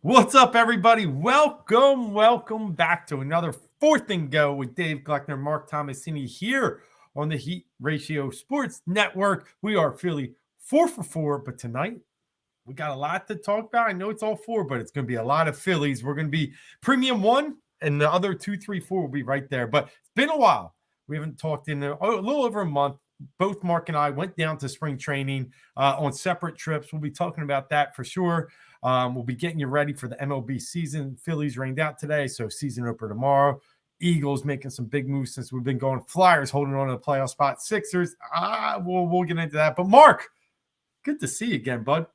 What's up, everybody? Welcome back to another Fourth and Go with Dave Gluckner, Mark Tomasini here on the Heat Ratio Sports Network. We are Philly 4 for 4, but tonight we got a lot to talk about. I know it's all four, but it's going to be a lot of Phillies. We're going to be Premium 1, and the other 2, 3, 4 will be right there. But it's been a while. We haven't talked in a little over a month. Both Mark and I went down to spring training on separate trips. We'll be talking about that for sure. We'll be getting you ready for the MLB season. Phillies rained out today, so season opener tomorrow. Eagles making some big moves since we've been going. Flyers holding on to the playoff spot. Sixers, we'll get into that. But Mark, good to see you again, bud.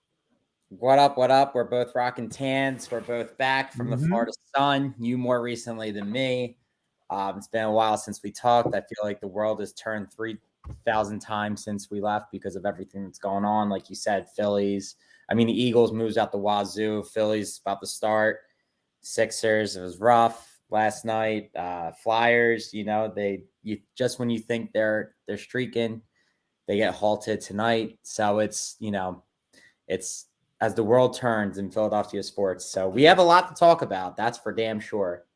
What up? We're both rocking tans. We're both back from the Florida sun. You more recently than me. It's been a while since we talked. I feel like the world has turned 3,000 times since we left because of everything that's going on. Like you said, Phillies. I mean, the Eagles moves out the wazoo. Phillies about to start. Sixers, it was rough last night. Flyers, just when you think they're streaking, they get halted tonight. So it's as the world turns in Philadelphia sports. So we have a lot to talk about. That's for damn sure.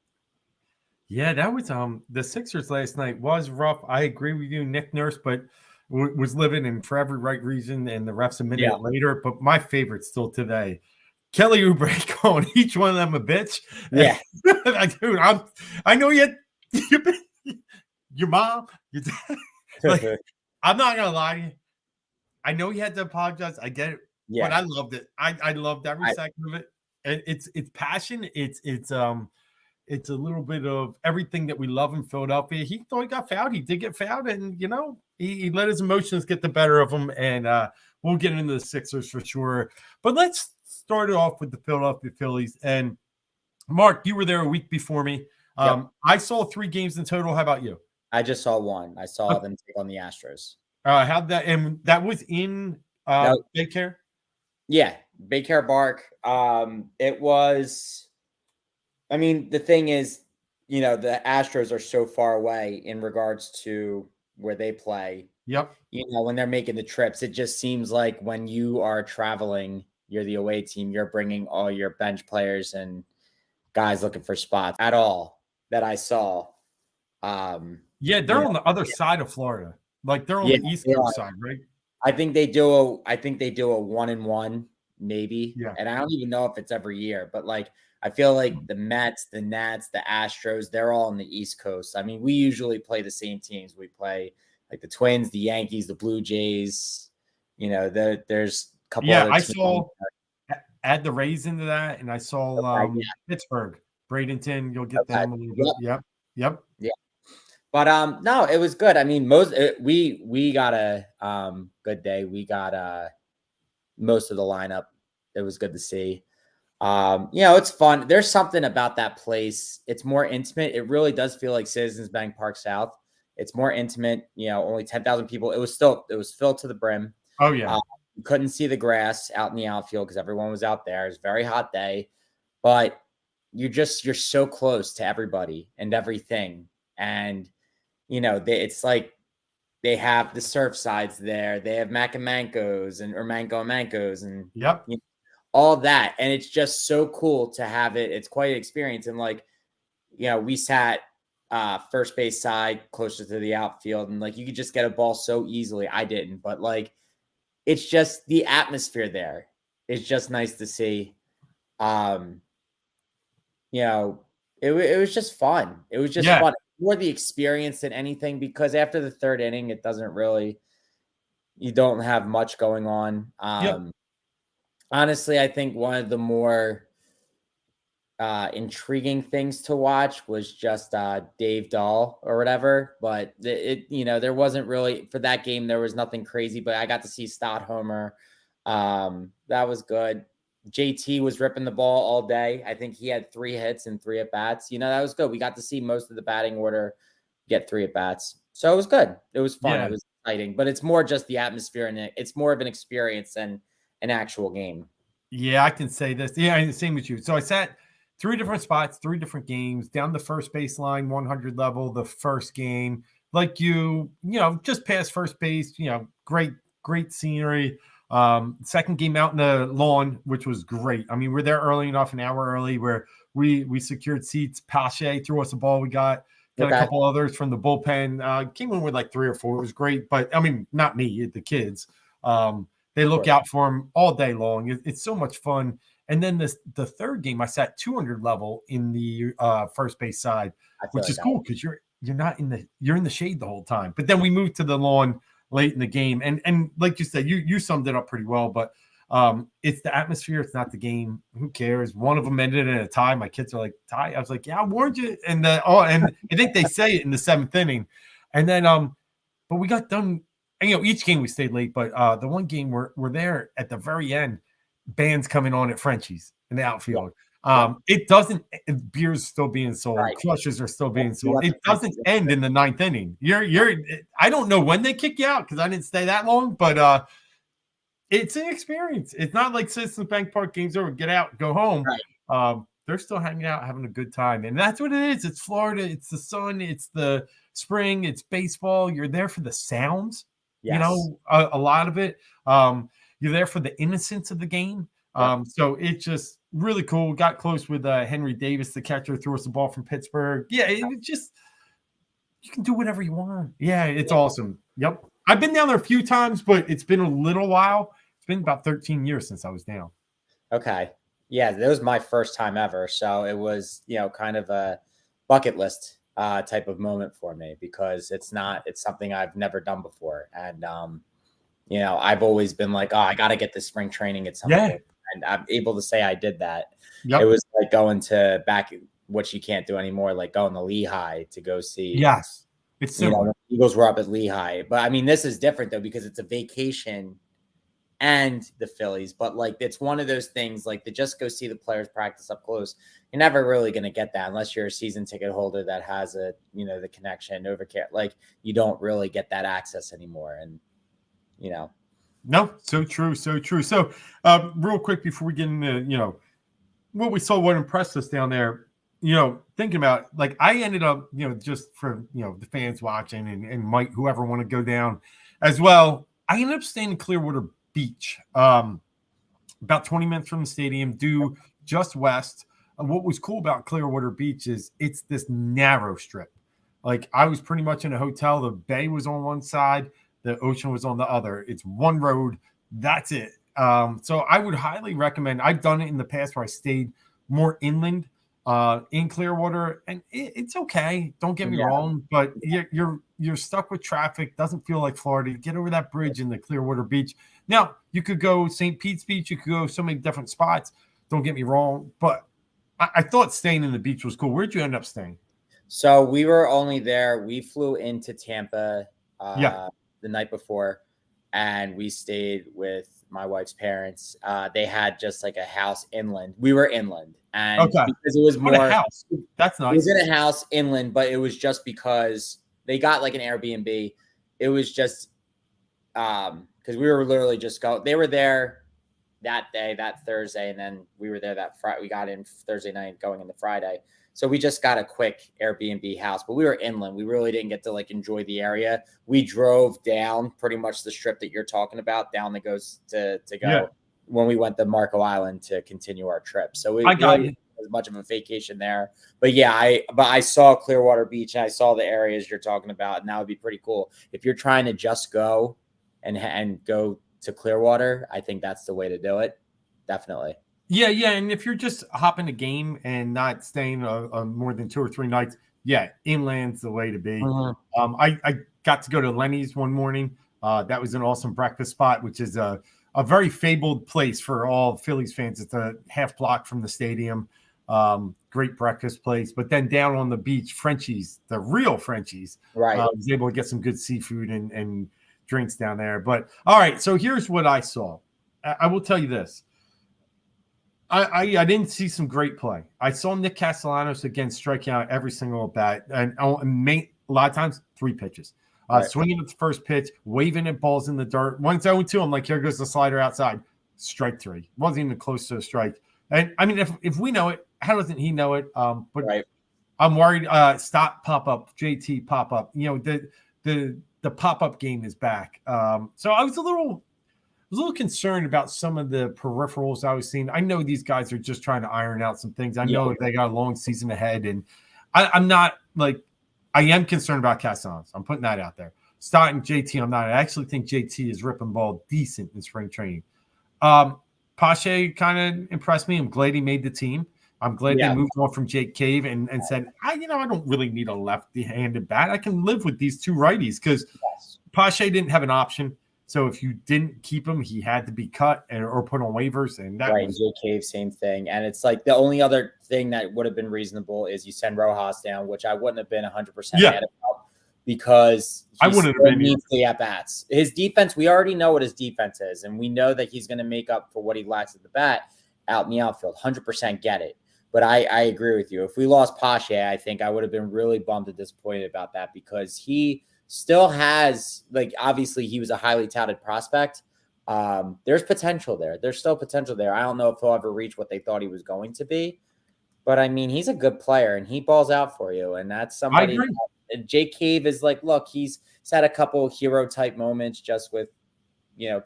Yeah, that was the Sixers last night was rough. I agree with you, Nick Nurse, but was living in for every right reason, and the refs admitted it later. But my favorite still today, Kelly Oubre calling each one of them a bitch. Yeah, dude, I know you had your mom, your dad. Like, I'm not gonna lie to you. I know you had to apologize. I get it. Yeah. But I loved it. I loved every second of it. And it's passion. It's a little bit of everything that we love in Philadelphia. He thought he got fouled. He did get fouled, and he let his emotions get the better of him. And we'll get into the Sixers for sure. But let's start it off with the Philadelphia Phillies. And Mark, you were there a week before me. I saw 3 games in total. How about you? I just saw one. I saw them take on the Astros. How'd that? And that was in BayCare. Yeah, BayCare Park. It was. I mean, the thing is, the Astros are so far away in regards to where they play. Yep. When they're making the trips, it just seems like when you are traveling, you're the away team, you're bringing all your bench players and guys looking for spots at all that I saw. Yeah, they're on the other side of Florida. Like they're on the East Coast side, right? I think they do a 1-1 maybe. Yeah. And I don't even know if it's every year, but like I feel like the Mets, the Nats, the Astros, they're all on the East Coast. I mean, we usually play the same teams. We play like the Twins, the Yankees, the Blue Jays. There's a couple. Yeah, I saw add the Rays into that, and I saw Pittsburgh, Bradenton. You'll get them. Yep. Yeah. But no, it was good. I mean, we got a good day. We got most of the lineup. It was good to see. It's fun. There's something about that place. It's more intimate. It really does feel like Citizens Bank Park South. It's more intimate. Only 10,000 people. It was filled to the brim. Oh yeah. You couldn't see the grass out in the outfield because everyone was out there. It was a very hot day, but you're so close to everybody and everything. And it's like they have the surf sides there. They have Mac and Mancos or Manco and Mancos and yep. All that. And it's just so cool to have it. It's quite an experience. And we sat first base side closer to the outfield and you could just get a ball so easily. I didn't, but it's just the atmosphere there. It's just nice to see. It was just fun. It was just fun. More the experience than anything, because after the third inning, it doesn't really, you don't have much going on. Honestly, I think one of the more intriguing things to watch was just Dave Dahl or whatever. But there wasn't really, for that game, there was nothing crazy. But I got to see Stott homer. That was good. JT was ripping the ball all day. I think he had 3 hits and 3 at-bats. That was good. We got to see most of the batting order get 3 at-bats. So it was good. It was fun. Yeah. It was exciting. But it's more just the atmosphere, and it's more of an experience than an actual game. Yeah, I can say this. Yeah, same with you. So I sat 3 different spots, 3 different games, down the first baseline, 100 level, the first game. Like just past first base, great scenery. Second game out in the lawn, which was great. I mean, we're there early enough, an hour early, where we secured seats. Pache threw us a ball. We got a couple others from the bullpen. Came in with like 3 or 4. It was great, but I mean, not me, the kids. They look out for him all day long. It's so much fun. And then the third game, I sat 200 level in the first base side, which is cool because you're in the shade the whole time. But then we moved to the lawn late in the game, and like you said, you summed it up pretty well. But it's the atmosphere, it's not the game. Who cares? One of them ended in a tie. My kids are like, tie? I was like, yeah, I warned you. And and I think they say it in the 7th inning. And then but we got done. And, each game we stayed late, but the one game we're there at the very end. Bands coming on at Frenchie's in the outfield. It doesn't. Beer's still being sold. Right. Crushes are still being sold. It doesn't end in the 9th inning. I don't know when they kick you out because I didn't stay that long, but it's an experience. It's not like Citizens Bank Park games over. Get out, go home. Right. They're still hanging out, having a good time, and that's what it is. It's Florida. It's the sun. It's the spring. It's baseball. You're there for the sounds. Yes. A lot of it. You're there for the innocence of the game. So it's just really cool. Got close with Henry Davis, the catcher, threw us the ball from Pittsburgh. Yeah, it just you can do whatever you want. Yeah, it's awesome. Yep. I've been down there a few times, but it's been a little while. It's been about 13 years since I was down. Okay. Yeah, that was my first time ever. So it was, kind of a bucket list type of moment for me because it's something I've never done before. And I've always been like, oh, I got to get this spring training at some point. And I'm able to say I did that. Yep. It was like going to back, which you can't do anymore, like going to Lehigh to go see. Yes. It's similar. The Eagles were up at Lehigh. But I mean, this is different though, because it's a vacation and the Phillies. But like, it's one of those things like to just go see the players practice up close. You're never really going to get that unless you're a season ticket holder that has the connection over care. Like you don't really get that access anymore. And, No, so true. So, real quick before we get into, what we saw, what impressed us down there, thinking about, like, I ended up, just for, the fans watching and might whoever want to go down as well, I ended up staying in Clearwater Beach, about 20 minutes from the stadium, due just west. What was cool about Clearwater Beach is it's this narrow strip. Like, I was pretty much in a hotel. The bay was on one side. The ocean was on the other. It's one road. That's it. So I would highly recommend. I've done it in the past where I stayed more inland in Clearwater, and it's okay. Don't get me wrong, but you're stuck with traffic. Doesn't feel like Florida. You get over that bridge in the Clearwater Beach. Now you could go St. Pete's Beach. You could go so many different spots. Don't get me wrong, but I thought staying in the beach was cool. Where'd you end up staying? So we were only there. We flew into Tampa. The night before, and we stayed with my wife's parents. They had just like a house inland. We were inland, and because it was more a house. That's nice. It was in a house inland, but it was just because they got like an Airbnb. It was just because we were literally just they were there that day, that Thursday, and then we were there that Friday. We got in Thursday night, going into Friday. So we just got a quick Airbnb house, but we were inland. We really didn't get to like enjoy the area. We drove down pretty much the strip that you're talking about, down that goes to go when we went to Marco Island to continue our trip. So we really as much of a vacation there. But I saw Clearwater Beach and I saw the areas you're talking about, and that would be pretty cool. If you're trying to just go and go to Clearwater, I think that's the way to do it. Definitely. Yeah, and if you're just hopping a game and not staying more than 2 or 3 nights, inland's the way to be. Mm-hmm. I got to go to Lenny's one morning. That was an awesome breakfast spot, which is a very fabled place for all Phillies fans. It's a half block from the stadium. Great breakfast place. But then down on the beach, Frenchie's, the real Frenchie's. Right. I was able to get some good seafood and drinks down there. But all right, so here's what I saw. I will tell you this. I didn't see some great play. I saw Nick Castellanos again striking out every single bat, and a lot of times 3 pitches. Swinging at the first pitch, waving at balls in the dirt. Once 0-2, I'm like, here goes the slider outside. Strike 3. Wasn't even close to a strike. And I mean, if we know it, how doesn't he know it? But I'm worried. Stop, pop up, JT, pop up. The pop up game is back. So I was a little was a little concerned about some of the peripherals I was seeing. I know these guys are just trying to iron out some things. I know they got a long season ahead, and I'm not like I am concerned about Castellanos. I'm putting that out there. Starting JT, I'm not. I actually think JT is ripping ball decent in spring training. Pache kind of impressed me. I'm glad he made the team. I'm glad they moved on from Jake Cave and said, I don't really need a left-handed bat. I can live with these two righties because Pache didn't have an option. So if you didn't keep him, he had to be cut or put on waivers. And that was Jake Cave, same thing. And it's like the only other thing that would have been reasonable is you send Rojas down, which I wouldn't have been 100% mad about because I wouldn't have been needs the at-bats. His defense, we already know what his defense is, and we know that he's going to make up for what he lacks at the bat out in the outfield. 100% get it. But I agree with you. If we lost Pache, I think I would have been really bummed and disappointed about that because he still has, like, obviously he was a highly touted prospect. There's potential there. There's still potential there. I don't know if he'll ever reach what they thought he was going to be. But, I mean, he's a good player, and he balls out for you. And that's somebody – Jake Cave is like, look, he's had a couple hero-type moments just with,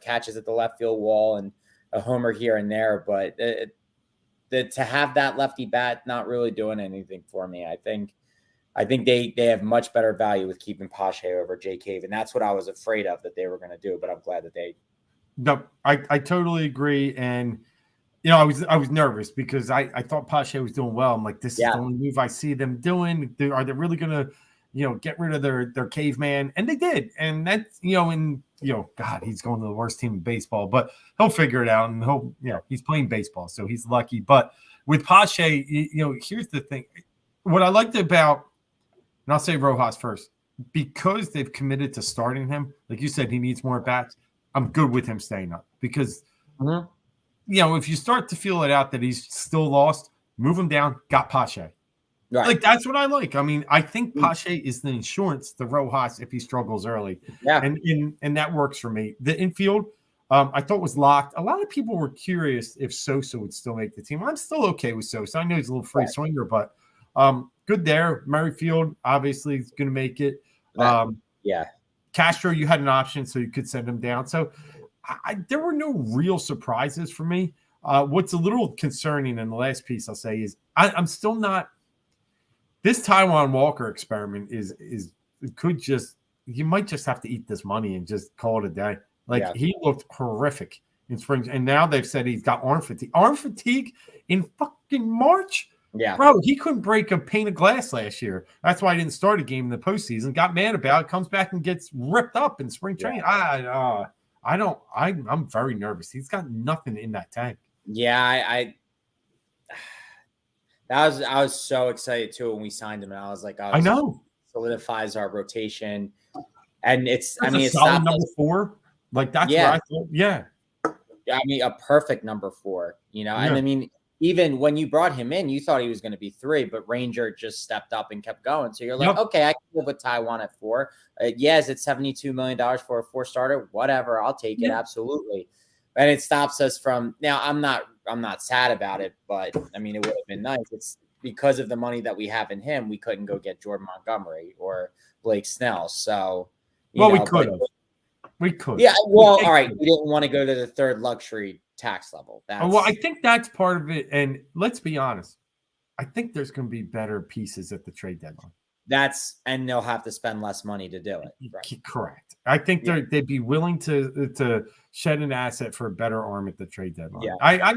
catches at the left field wall and a homer here and there. But to have that lefty bat not really doing anything for me. I think they have much better value with keeping Pache over Jake Cave, and that's what I was afraid of that they were going to do. But I'm glad that they. No, I totally agree, and I was nervous because I thought Pache was doing well. I'm like, this is the only move I see them doing. Are they really going to get rid of their caveman? And they did, and that's God, he's going to the worst team in baseball, but he'll figure it out, and he's playing baseball, so he's lucky. But with Pache, here's the thing: what I liked about, and I'll say Rojas first, because they've committed to starting him. Like you said, he needs more bats. I'm good with him staying up because, if you start to feel it out that he's still lost, move him down. Got Pache. Right. Like, that's what I like. I mean, I think Pache is the insurance to Rojas if he struggles early. Yeah. And that works for me. The infield, I thought was locked. A lot of people were curious if Sosa would still make the team. I'm still okay with Sosa. I know he's a little free swinger, but good there. Merrifield, obviously, is going to make it. Castro, you had an option, so you could send him down. So there were no real surprises for me. What's a little concerning in the last piece I'll say is I'm still not – this Taiwan Walker experiment you might just have to eat this money and just call it a day. Like he looked horrific in spring, and now they've said he's got arm fatigue. Arm fatigue in fucking March? Yeah, bro, he couldn't break a pane of glass last year. That's why he didn't start a game in the postseason. Got mad about it. Comes back and gets ripped up in spring training. I'm very nervous. He's got nothing in that tank. Yeah, I was so excited too when we signed him, and I was like, I know, solidifies our rotation, and it's solid number 4. Like that's what I thought. Yeah, I mean a perfect number 4. And I mean even when you brought him in, you thought he was going to be 3, but Ranger just stepped up and kept going. So you're like, okay, I can live with Taiwan at 4. Is it $72 million for a 4 starter? Whatever, I'll take it absolutely. And it stops us from now. I'm not sad about it, but I mean, it would have been nice. It's because of the money that we have in him, we couldn't go get Jordan Montgomery or Blake Snell. So, we could have. We could. Yeah. Well, all right. We didn't want to go to the 3rd luxury tax level. I think that's part of it. And let's be honest. I think there's going to be better pieces at the trade deadline. And they'll have to spend less money to do it. Right? Correct. I think they'd be willing to shed an asset for a better arm at the trade deadline. Yeah.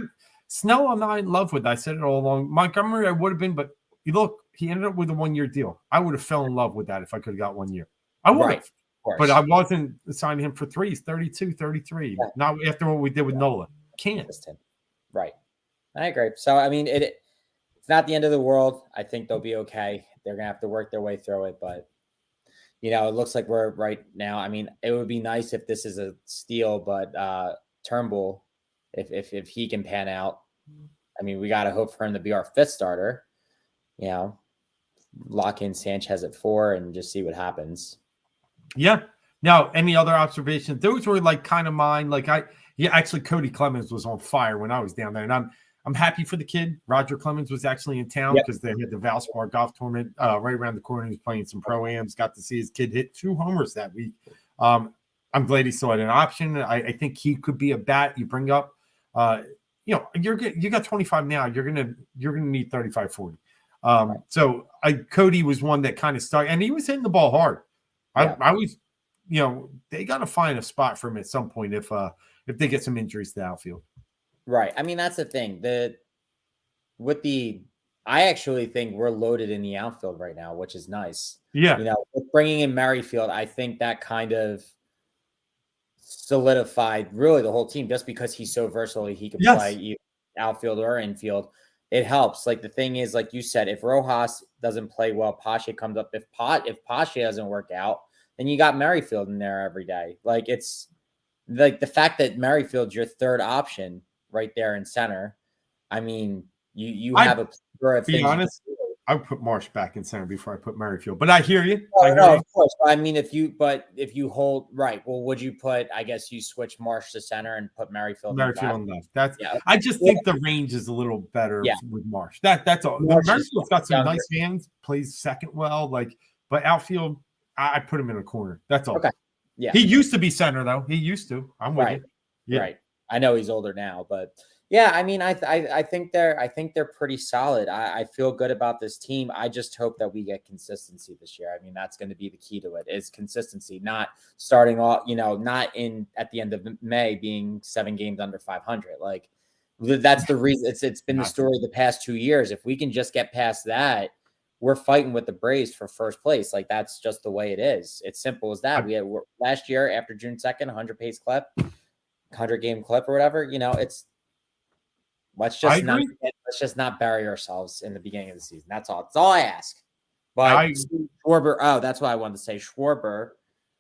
Snell, I'm not in love with. I said it all along. Montgomery, I would have been, but he ended up with a 1-year deal. I would have fell in love with that if I could have got 1 year. I would have. But I wasn't signing him for 3. He's 32, 33. Yeah. Not after what we did with Nola. Can't. Right. I agree. So, I mean, it's not the end of the world. I think they'll be okay. They're going to have to work their way through it. But, it looks like we're right now. I mean, it would be nice if this is a steal, but Turnbull, if he can pan out, I mean, we got to hope for him to be our 5th starter. Lock in Sanchez at 4 and just see what happens. Yeah. Now, any other observations? Those were like kind of mine. Like actually Cody Clemens was on fire when I was down there, and I'm happy for the kid. Roger Clemens was actually in town because they had the Valspar golf tournament right around the corner. He was playing some pro-ams. Got to see his kid hit 2 homers that week. I'm glad he saw it an option. I think he could be a bat you bring up. You know, you got 25 now. You're gonna need 35, 40. So Cody was one that kind of stuck, and he was hitting the ball hard. I was, you know, they got to find a spot for him at some point if they get some injuries to the outfield. Right. I mean, that's the thing. I actually think we're loaded in the outfield right now, which is nice. Yeah. You know, with bringing in Merrifield, I think that kind of solidified really the whole team just because he's so versatile. He can play outfield or infield. It helps. Like the thing is, like you said, if Rojas doesn't play well, Pache comes up. If Pache doesn't work out, then you got Merrifield in there every day. Like it's like the fact that Merrifield's your third option right there in center. I mean, you have a plethora of things. Honest, I would put Marsh back in center before I put Merrifield, but I hear you. No, of course. I mean, if you hold right, well, would you put? I guess you switch Marsh to center and put Merrifield on left. That's I just think the range is a little better with Marsh. That's all. Merrifield's got some nice hands, plays second well, but outfield, I put him in a corner. That's all. Okay. Yeah. He used to be center though. He used to. I'm with you. Yeah. Right. I know he's older now, but yeah, I mean, I think they're pretty solid. I feel good about this team. I just hope that we get consistency this year. I mean, that's going to be the key to it is consistency, not starting off, not at the end of May being 7 games under 500. Like that's the reason it's been the story the past 2 years. If we can just get past that, we're fighting with the Braves for first place. Like that's just the way it is. It's simple as that. We had last year after June 2nd, 100 pace clip, 100 game clip or whatever, let's just not bury ourselves in the beginning of the season. That's all. That's all I ask. But Schwarber, that's what I wanted to say. Schwarber,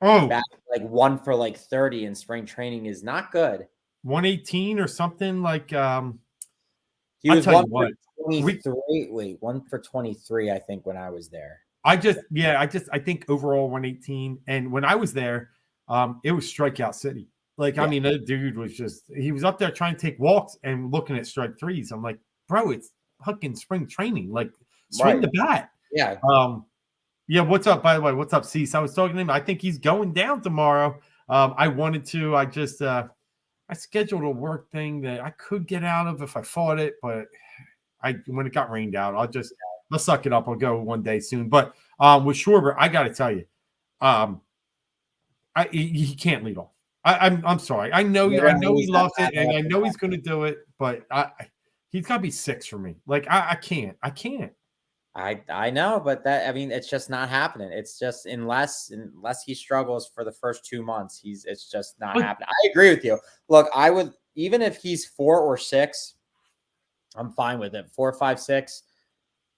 back 1 for 30 in spring training is not good. 118 or something like. He was 1 for 23. Wait, 1 for 23. I think when I was there. I think overall 118, and when I was there, it was strikeout city. I mean, that dude was he was up there trying to take walks and looking at strike threes. I'm like, bro, it's fucking spring training. Swing the bat. Yeah. What's up, by the way? What's up, Cease? I was talking to him. I think he's going down tomorrow. I wanted to. I just, I scheduled a work thing that I could get out of if I fought it, but when it got rained out, I'll suck it up. I'll go one day soon. But with Schwarber, I got to tell you, he can't lead off. I'm sorry. I know he loves it, and I know he's going to do it, but he's got to be 6 for me. I can't. I know, but it's just not happening. It's just unless he struggles for the first 2 months, it's just not happening. I agree with you. Look, I would even if he's 4 or 6, I'm fine with it. 4, 5, 6.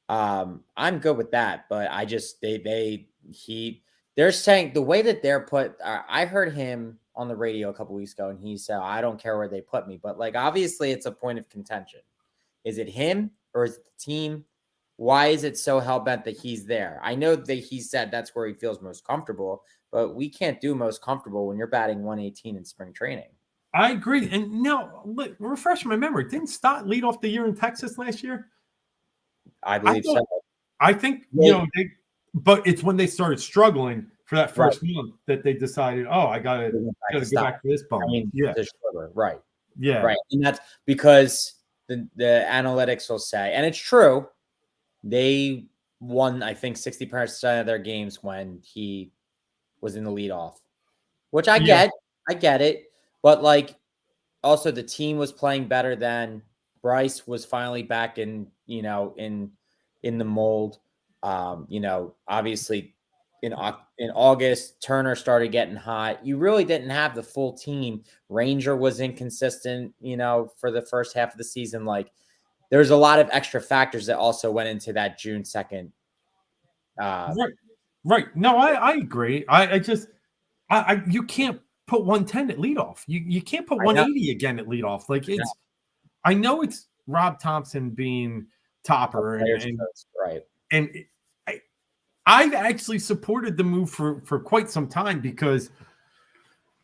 I'm good with that, but I just they're saying the way that they're put. I heard him on the radio a couple weeks ago, and he said, I don't care where they put me. But obviously it's a point of contention. Is it him or is it the team? Why is it so hell-bent that he's there? I know that he said that's where he feels most comfortable, but we can't do most comfortable when you're batting 118 in spring training. I agree. And now, refresh my memory. Didn't Stott lead off the year in Texas last year? I believe so. I think, but it's when they started struggling for that first month that they decided, I got to go back to this bump. Right. Yeah. Right. And that's because the analytics will say, and it's true, they won, I think, 60% of their games when he was in the leadoff, which I get. I get it. But also the team was playing better then. Bryce was finally back in the mold. Obviously in August, Turner started getting hot. You really didn't have the full team. Ranger was inconsistent, for the first half of the season. There's a lot of extra factors that also went into that June 2nd. Right. No, I agree. You can't put 110 at leadoff. You can't put 180 again at leadoff. I know it's Rob Thompson being topper and I've actually supported the move for quite some time because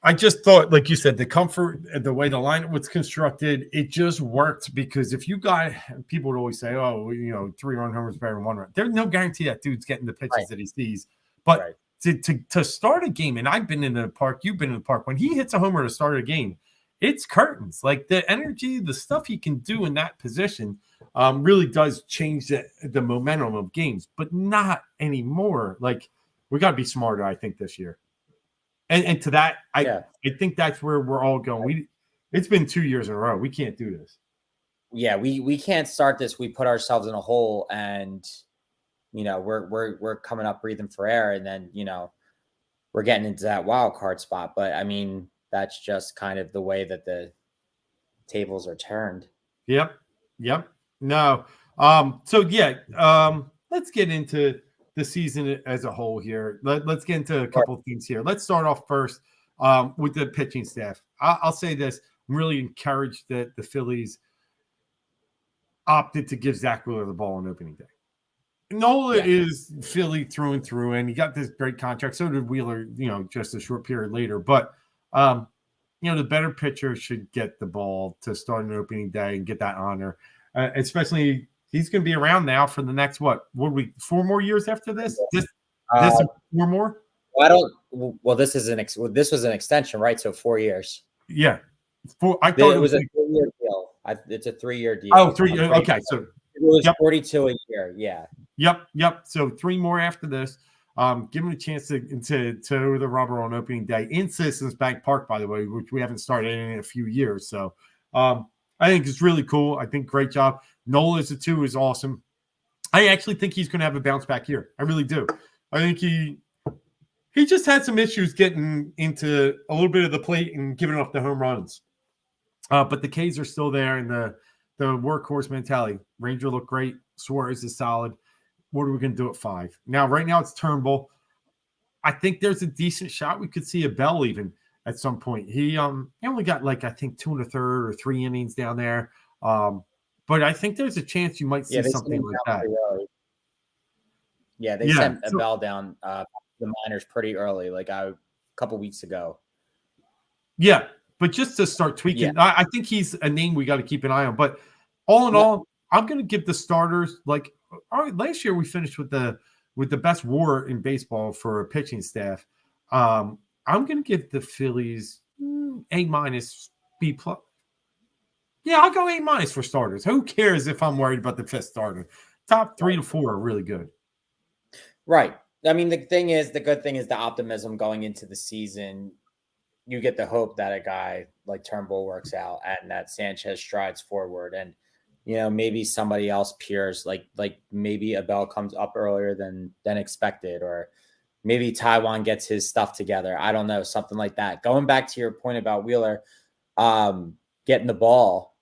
I just thought, like you said, the comfort, the way the lineup was constructed, it just worked because if you got, people would always say, 3-run homers better than 1 run. There's no guarantee that dude's getting the pitches that he sees. But to start a game, and I've been in the park, you've been in the park. When he hits a homer to start a game, it's curtains. Like the energy, the stuff he can do in that position really does change the momentum of games, but not anymore. Like we got to be smarter, I think, this year. And to that, I think that's where we're all going. It's been 2 years in a row. We can't do this. Yeah, we can't start this. We put ourselves in a hole, and we're coming up breathing for air, and then we're getting into that wild card spot. But I mean, that's just kind of the way that the tables are turned. Yep. No. So let's get into the season as a whole here. Let's get into a couple of things here. Let's start off first with the pitching staff. I'll say this: I'm really encouraged that the Phillies opted to give Zach Wheeler the ball on opening day. Nola is Philly through and through, and he got this great contract. So did Wheeler, just a short period later. But the better pitcher should get the ball to start an opening day and get that honor. Especially, he's going to be around now for the next 4 more years after this? This 4 more? This was an extension, right? So 4 years. Yeah. I thought it was a 3-year deal. It's a 3-year deal. Oh, 3 years. Okay. So it was 42 a year. Yeah. Yep. So 3 more after this. Give him a chance to the rubber on opening day in Citizens Bank Park, by the way, which we haven't started in a few years. So I think it's really cool. I think great job. Nola as a 2 is awesome. I actually think he's going to have a bounce back here. I really do. I think he just had some issues getting into a little bit of the plate and giving up the home runs. But the K's are still there, and the workhorse mentality. Ranger looked great. Suarez is solid. What are we going to do at 5? Now, right now it's Turnbull. I think there's a decent shot we could see a Bell even at some point. He only got I think 2 1/3 or 3 innings down there. But I think there's a chance you might see something like that. Yeah, they sent a Bell down the minors pretty early, a couple weeks ago. Yeah, but just to start tweaking, I think he's a name we got to keep an eye on. But all in all, I'm going to give the starters all right. Last year we finished with the best WAR in baseball for a pitching staff. I'm going to give the Phillies A-, B+. Yeah, I'll go A- for starters. Who cares if I'm worried about the 5th starter? Top 3 to 4 are really good. Right. I mean, the good thing is the optimism going into the season. You get the hope that a guy like Turnbull works out and that Sanchez strides forward, and maybe somebody else peers, like maybe a Bell comes up earlier than expected, or maybe Taiwan gets his stuff together. I don't know, something like that. Going back to your point about Wheeler getting the ball,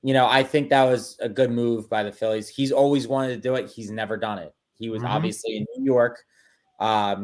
I think that was a good move by the Phillies. He's always wanted to do it. He's never done it. He was obviously in New York.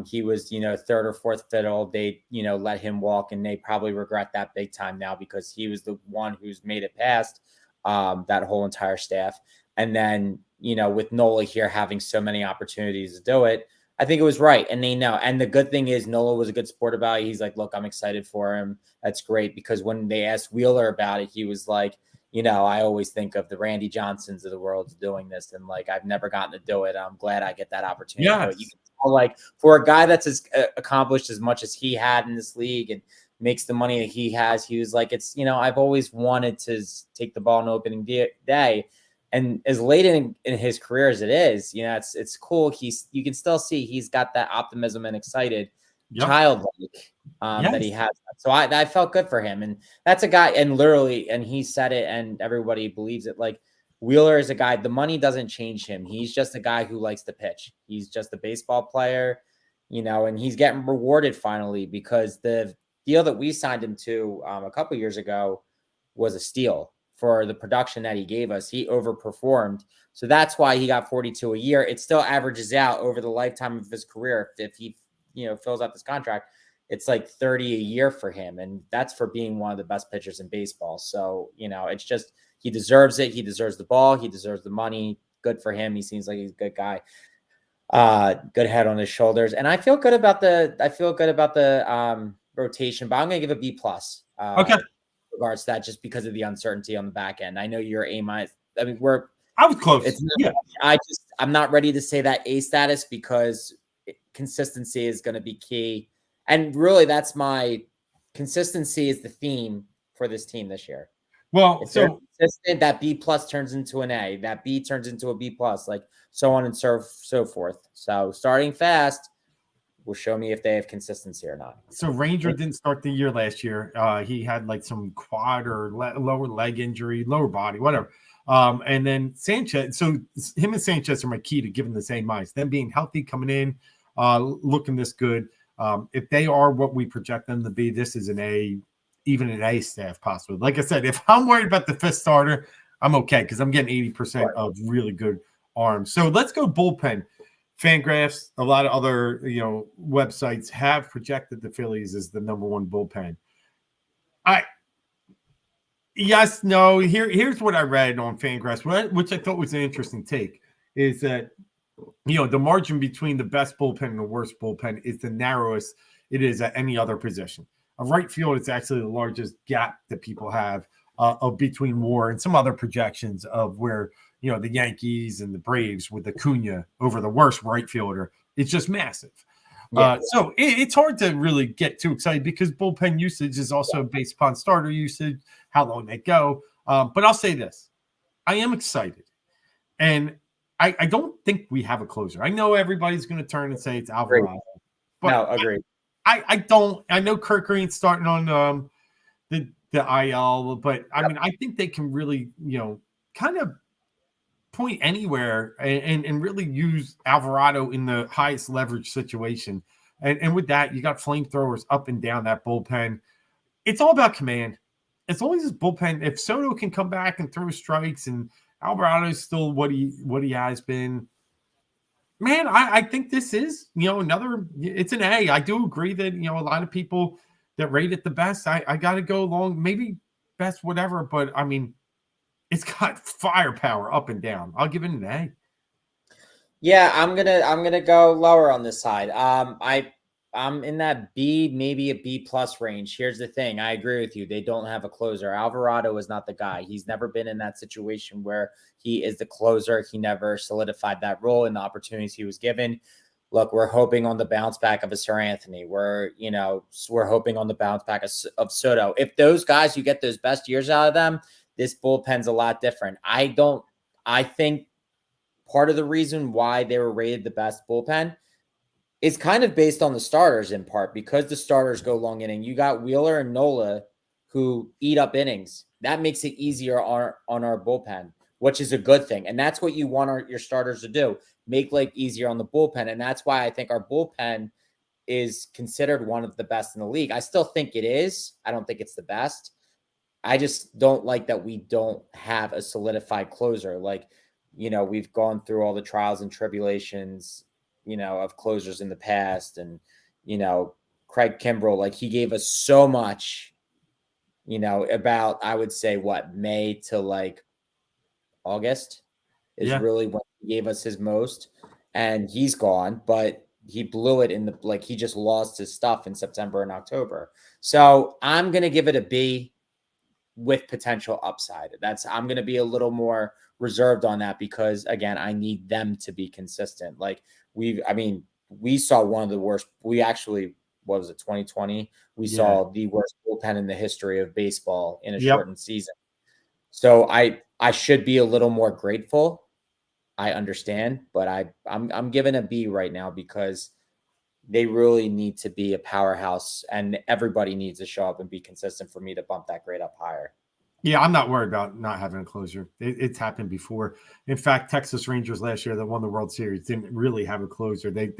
He was, 3rd or 4th fiddle. They, let him walk, and they probably regret that big time now because he was the one who's made it past that whole entire staff. And then, with Nola here having so many opportunities to do it, I think it was right. And they know. And the good thing is Nola was a good sport about it. He's like, look, I'm excited for him. That's great. Because when they asked Wheeler about it, he was like, I always think of the Randy Johnsons of the world doing this. And I've never gotten to do it. I'm glad I get that opportunity. Yes. But you can tell, for a guy that's accomplished as much as he had in this league and makes the money that he has, he was like, it's, I've always wanted to take the ball in opening day. And as late in his career as it is, it's cool. You can still see he's got that optimism and excited childlike that he has. So I felt good for him. And that's a guy, and literally, and he said it and everybody believes it. Wheeler is a guy, the money doesn't change him. He's just a guy who likes to pitch. He's just a baseball player, and he's getting rewarded finally because the deal that we signed him to a couple years ago was a steal for the production that he gave us. He overperformed. So that's why he got 42 a year. It still averages out over the lifetime of his career. If he, fills out this contract, it's 30 a year for him. And that's for being one of the best pitchers in baseball. So, it's just, he deserves it. He deserves the ball. He deserves the money. Good for him. He seems like he's a good guy. Good head on his shoulders. And I feel good about the rotation, but I'm going to give a B+. Okay. Regards to that, just because of the uncertainty on the back end. I know you're A-. I mean, I was close. I'm not ready to say that A status because consistency is going to be key. And really, that's my consistency is the theme for this team this year. Well, if they're consistent, that B plus turns into an A, that B turns into a B plus, like so on and so forth. So starting fast will show me if they have consistency or not. So Ranger didn't start the year last year. He had like some quad or lower leg injury, lower body, whatever. And then Sanchez. So him and Sanchez are my key to giving the same mice. Them being healthy, coming in, looking this good. If they are what we project them to be, this is an A, even an A staff possibly. Like I said, if I'm worried about the fifth starter, I'm okay because I'm getting 80% of really good arms. So let's go bullpen. Fangraphs, a lot of other websites have projected the Phillies as the number one bullpen. Here's what I read on Fangraphs, which I thought was an interesting take, is that the margin between the best bullpen and the worst bullpen is the narrowest it is at any other position. A right field, it's actually the largest gap that people have of between WAR and some other projections of where the Yankees and the Braves with Acuna over the worst right fielder. It's just massive. Yeah. So it's hard to really get too excited because bullpen usage is also based upon starter usage, how long they go. But I'll say this. I am excited. And I don't think we have a closer. I know everybody's going to turn and say it's Alvarado. But no, agreed. I don't. I know Kirk Green's starting on the IL, but I mean, I think they can really, kind of point anywhere and really use Alvarado in the highest leverage situation. And with that, you got flamethrowers up and down that bullpen. It's all about command. As long as this bullpen, if Soto can come back and throw strikes and Alvarado is still what he has been, man, I think this is, it's an A. I do agree that, a lot of people that rate it the best, I got to go along, maybe best, whatever. But I mean, it's got firepower up and down. I'll give it an A. Yeah, I'm gonna go lower on this side. I'm in that B, maybe a B plus range. Here's the thing. I agree with you. They don't have a closer. Alvarado is not the guy. He's never been in that situation where he is the closer. He never solidified that role in the opportunities he was given. Look, we're hoping on the bounce back of a Sir Anthony. We're hoping on the bounce back of Soto. If those guys, you get those best years out of them, this bullpen's a lot different. I think part of the reason why they were rated the best bullpen is kind of based on the starters in part because the starters go long inning. You got Wheeler and Nola who eat up innings. That makes it easier on our bullpen, which is a good thing. And that's what you want your starters to do, make life easier on the bullpen. And that's why I think our bullpen is considered one of the best in the league. I still think it is. I don't think it's the best. I just don't like that we don't have a solidified closer. Like, we've gone through all the trials and tribulations, of closers in the past. And, Craig Kimbrell, like he gave us so much, about, I would say May to like August is really when he gave us his most, and he's gone, but he blew it he just lost his stuff in September and October. So I'm going to give it a B with potential upside. I'm going to be a little more reserved on that because again, I need them to be consistent. Like we saw one of the worst, what was it, 2020? We saw the worst bullpen in the history of baseball in a shortened season. So I should be a little more grateful. I understand, but I'm giving a B right now because they really need to be a powerhouse and everybody needs to show up and be consistent for me to bump that grade up higher. Yeah, I'm not worried about not having a closer. It's happened before. In fact, Texas Rangers last year that won the World Series didn't really have a closer. They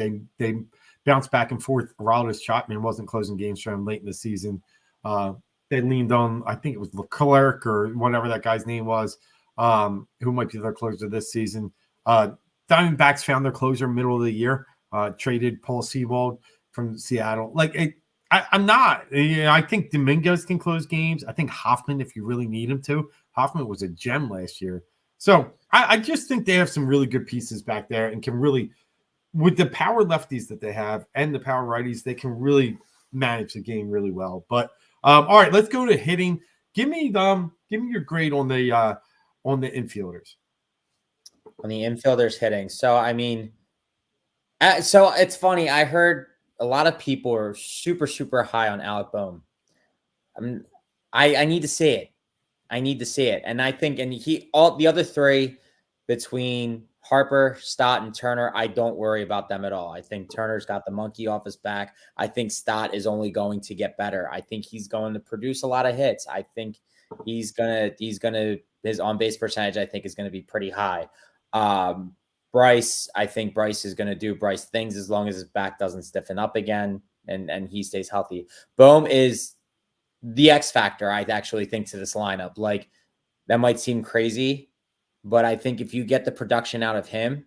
bounced back and forth. Aroldis Chapman wasn't closing games for them late in the season. They leaned on, I think it was Leclerc or whatever that guy's name was, who might be their closer this season. Diamondbacks found their closer middle of the year, traded Paul Sewald from Seattle. I'm not. I think Dominguez can close games. I think Hoffman, if you really need him to. Hoffman was a gem last year. So I just think they have some really good pieces back there and can really, with the power lefties that they have and the power righties, they can really manage the game really well. But all right, let's go to hitting. Give me your grade on the infielders. On the infielders hitting. So, I mean, So it's funny. I heard a lot of people are super, super high on Alec Boehm. I need to see it. I need to see it. And I think, and all the other three between Harper, Stott, and Turner, I don't worry about them at all. I think Turner's got the monkey off his back. I think Stott is only going to get better. I think he's going to produce a lot of hits. I think his on base percentage, I think, is going to be pretty high. I think Bryce is going to do Bryce things as long as his back doesn't stiffen up again and he stays healthy. Boehm is the X factor, I actually think, to this lineup. Like, that might seem crazy, but I think if you get the production out of him,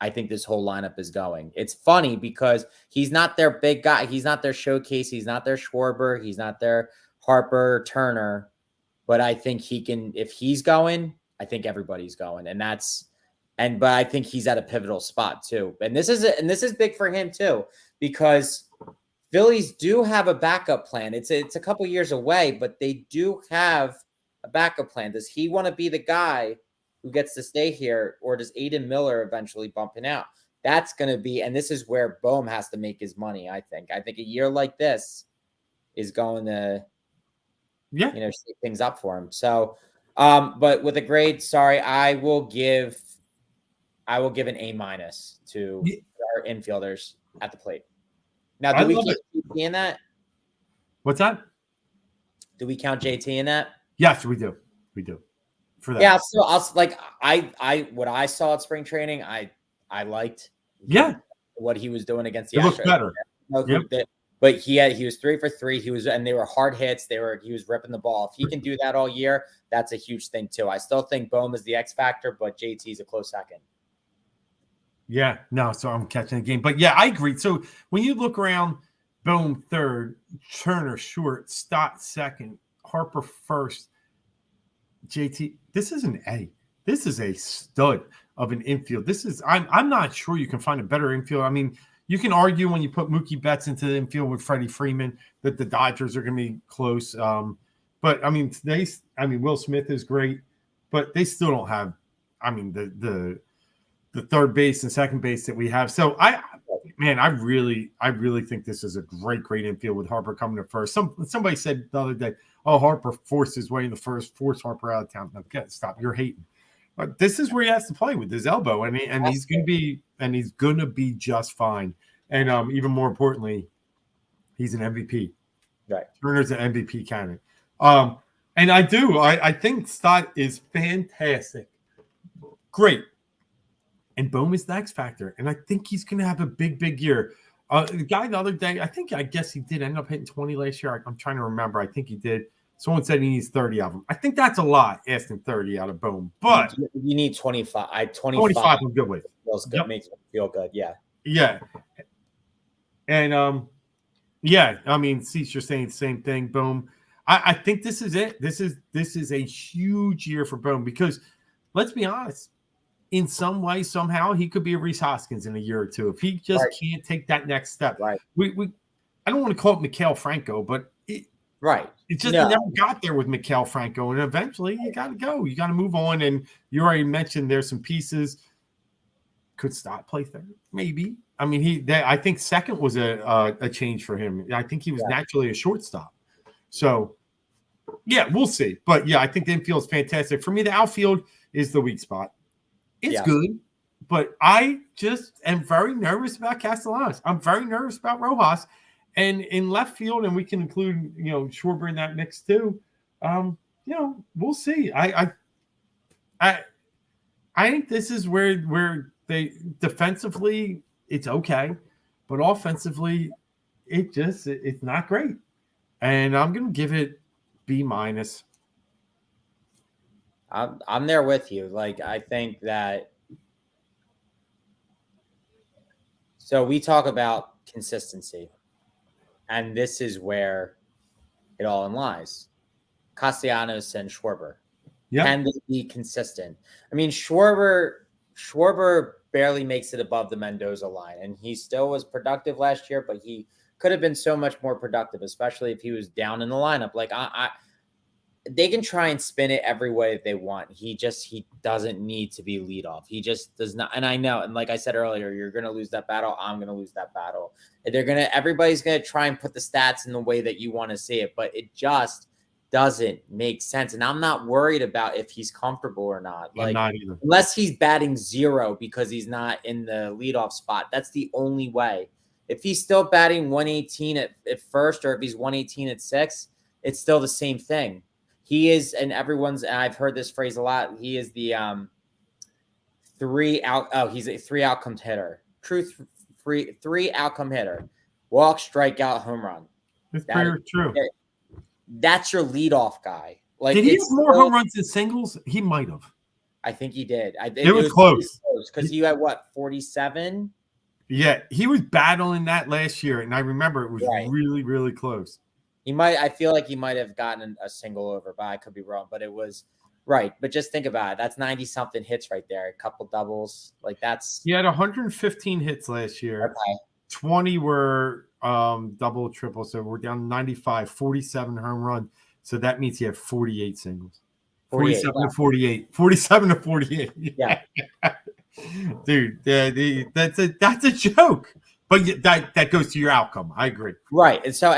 I think this whole lineup is going. It's funny because he's not their big guy. He's not their showcase. He's not their Schwarber. He's not their Harper, Turner. But I think he can, if he's going, I think everybody's going. But I think he's at a pivotal spot too. And this is big for him too, because Phillies do have a backup plan. It's a couple years away, but they do have a backup plan. Does he want to be the guy who gets to stay here, or does Aiden Miller eventually bump him out? That's going to be, and this is where Boehm has to make his money, I think. I think a year like this is going to, shake things up for him. So, but with a grade, sorry, I will give an A- to our infielders at the plate. Now, do we count JT in that? What's that? Do we count JT in that? Yes, we do. We do. For that. Yeah, so what I saw at spring training, I liked. What he was doing against the Astros. It looked better. But he was 3 for 3. And they were hard hits. He was ripping the ball. If he can do that all year, that's a huge thing too. I still think Boehm is the X factor, but JT's a close second. Yeah, no, so I'm catching the game. But yeah, I agree. So when you look around, Boehm third, Turner short, Stott second, Harper first, JT, this is an A. This is a stud of an infield. I'm not sure you can find a better infield. I mean, you can argue when you put Mookie Betts into the infield with Freddie Freeman that the Dodgers are going to be close. But I mean, Will Smith is great, but they still don't have, the third base and second base that we have. So I really think this is a great infield with Harper coming to first. Somebody said the other day, "Oh, Harper forced his way in the first, forced Harper out of town." Okay, stop. You're hating. But this is where he has to play with his elbow, and he's gonna be just fine. And even more importantly, he's an MVP. Right. Turner's an MVP candidate. And I think Stott is fantastic. Great. And Boehm is the X factor. And I think he's going to have a big year. The guy the other day, I guess he did end up hitting 20 last year. I'm trying to remember. I think he did. Someone said he needs 30 of them. I think that's a lot, asking 30 out of Boehm. But you need 25. 25 I'm good with. Feels good. Yep. Makes me feel good. Yeah. Yeah. And Cease, you're saying the same thing. Boehm. I think this is it. This is a huge year for Boehm because let's be honest. In some way, somehow, he could be a Rhys Hoskins in a year or two if he just can't take that next step. Right. I don't want to call it Maikel Franco, but it just never got there with Maikel Franco, and eventually you got to go. You got to move on. And you already mentioned there's some pieces. Could Stott play third? Maybe. I mean, I think second was a change for him. I think he was naturally a shortstop. So, yeah, we'll see. But yeah, I think the infield is fantastic. For me, the outfield is the weak spot. It's good, but I just am very nervous about Castellanos. I'm very nervous about Rojas, and in left field, and we can include Schwarber in that mix too. We'll see. I think this is where they defensively it's okay, but offensively it's not great, and I'm gonna give it B-. I'm there with you. Like, I think that. So we talk about consistency, and this is where it all lies. Castellanos and Schwarber. Can they be consistent? I mean, Schwarber barely makes it above the Mendoza line, and he still was productive last year, but he could have been so much more productive, especially if he was down in the lineup. Like, they can try and spin it every way they want. He doesn't need to be leadoff. He just does not. And I know, and like I said earlier, you're going to lose that battle. I'm going to lose that battle. Everybody's going to try and put the stats in the way that you want to see it, but it just doesn't make sense. And I'm not worried about if he's comfortable or not. I'm not either. Unless he's batting 0 because he's not in the leadoff spot. That's the only way. If he's still batting 118 at first, or if he's 118 at 6, it's still the same thing. He is, and I've heard this phrase a lot. He is the he's a 3 outcome hitter. Three outcome hitter. Walk, strikeout, home run. It's pretty true. That's your leadoff guy. Like, did he have more home runs than singles? He might have. I think he did. It was close. Because you had what, 47? Yeah, he was battling that last year, and I remember it was really, really close. I feel like he might have gotten a single over, but I could be wrong. But it was right. But just think about it. That's 90-something hits right there. A couple doubles. Like, that's. He had 115 hits last year. Okay. 20 were double, triple. So we're down to 95, 47 home run. So that means he had 48 singles. 47 to 48. 47 to 48. Yeah. Dude, that's a joke. But that goes to your outcome. I agree. Right. And so,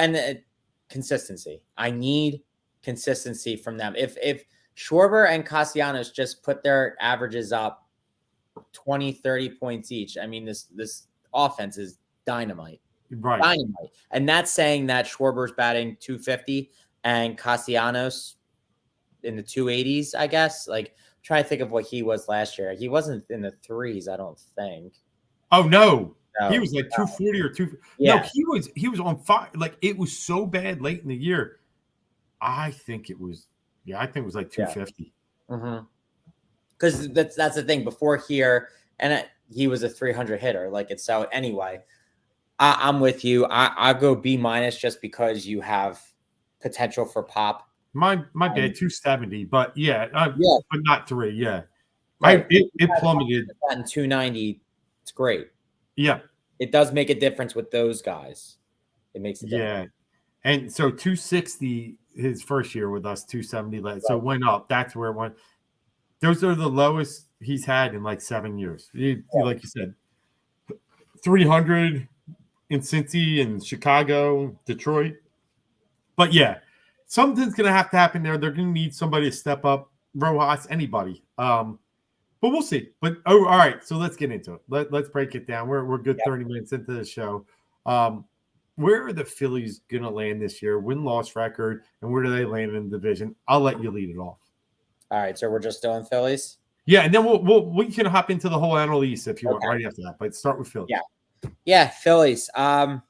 consistency. I need consistency from them. If Schwarber and Castellanos just put their averages up 20, 30 points each, I mean, this offense is dynamite. Right. Dynamite. And that's saying that Schwarber's batting 250 and Castellanos in the 280s, I guess. Like, try to think of what he was last year. He wasn't in the 3s, I don't think. Oh, no. He was like 240 or 2. Yeah. No, he was on fire. Like, it was so bad late in the year. I think it was like 250. Mm-hmm. Because that's the thing. Before here, he was a 300 hitter. Like, it's so anyway. I'm with you. I go B- just because you have potential for pop. My bad, 270, but but not 3. Yeah, right. It plummeted. In 290, it's great. Yeah, it does make a difference with those guys. It makes a difference. Yeah, and so 260 his first year with us, 270 led. So it went up. That's where it went. Those are the lowest he's had in like 7 years. Like you said, 300 in Cincy and Chicago, Detroit. But yeah, something's going to have to happen there. They're going to need somebody to step up. Rojas, anybody. But we'll see. But all right. So let's get into it. Let's break it down. We're good 30 minutes into the show. Where are the Phillies going to land this year? Win-loss record, and where do they land in the division? I'll let you lead it off. All right. So we're just doing Phillies. Yeah, and then we can hop into the whole NL East if you want right after that. But start with Phillies. Yeah, Phillies. I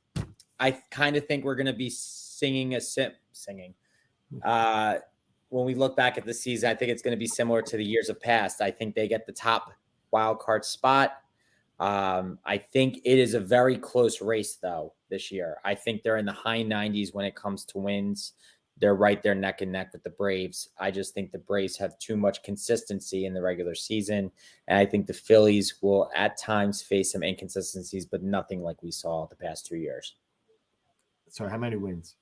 kind of think we're going to be singing. When we look back at the season, I think it's going to be similar to the years of past. I think they get the top wild card spot. I think it is a very close race, though, this year. I think they're in the high 90s when it comes to wins. They're right there neck and neck with the Braves. I just think the Braves have too much consistency in the regular season. And I think the Phillies will at times face some inconsistencies, but nothing like we saw the past 2 years. So how many wins?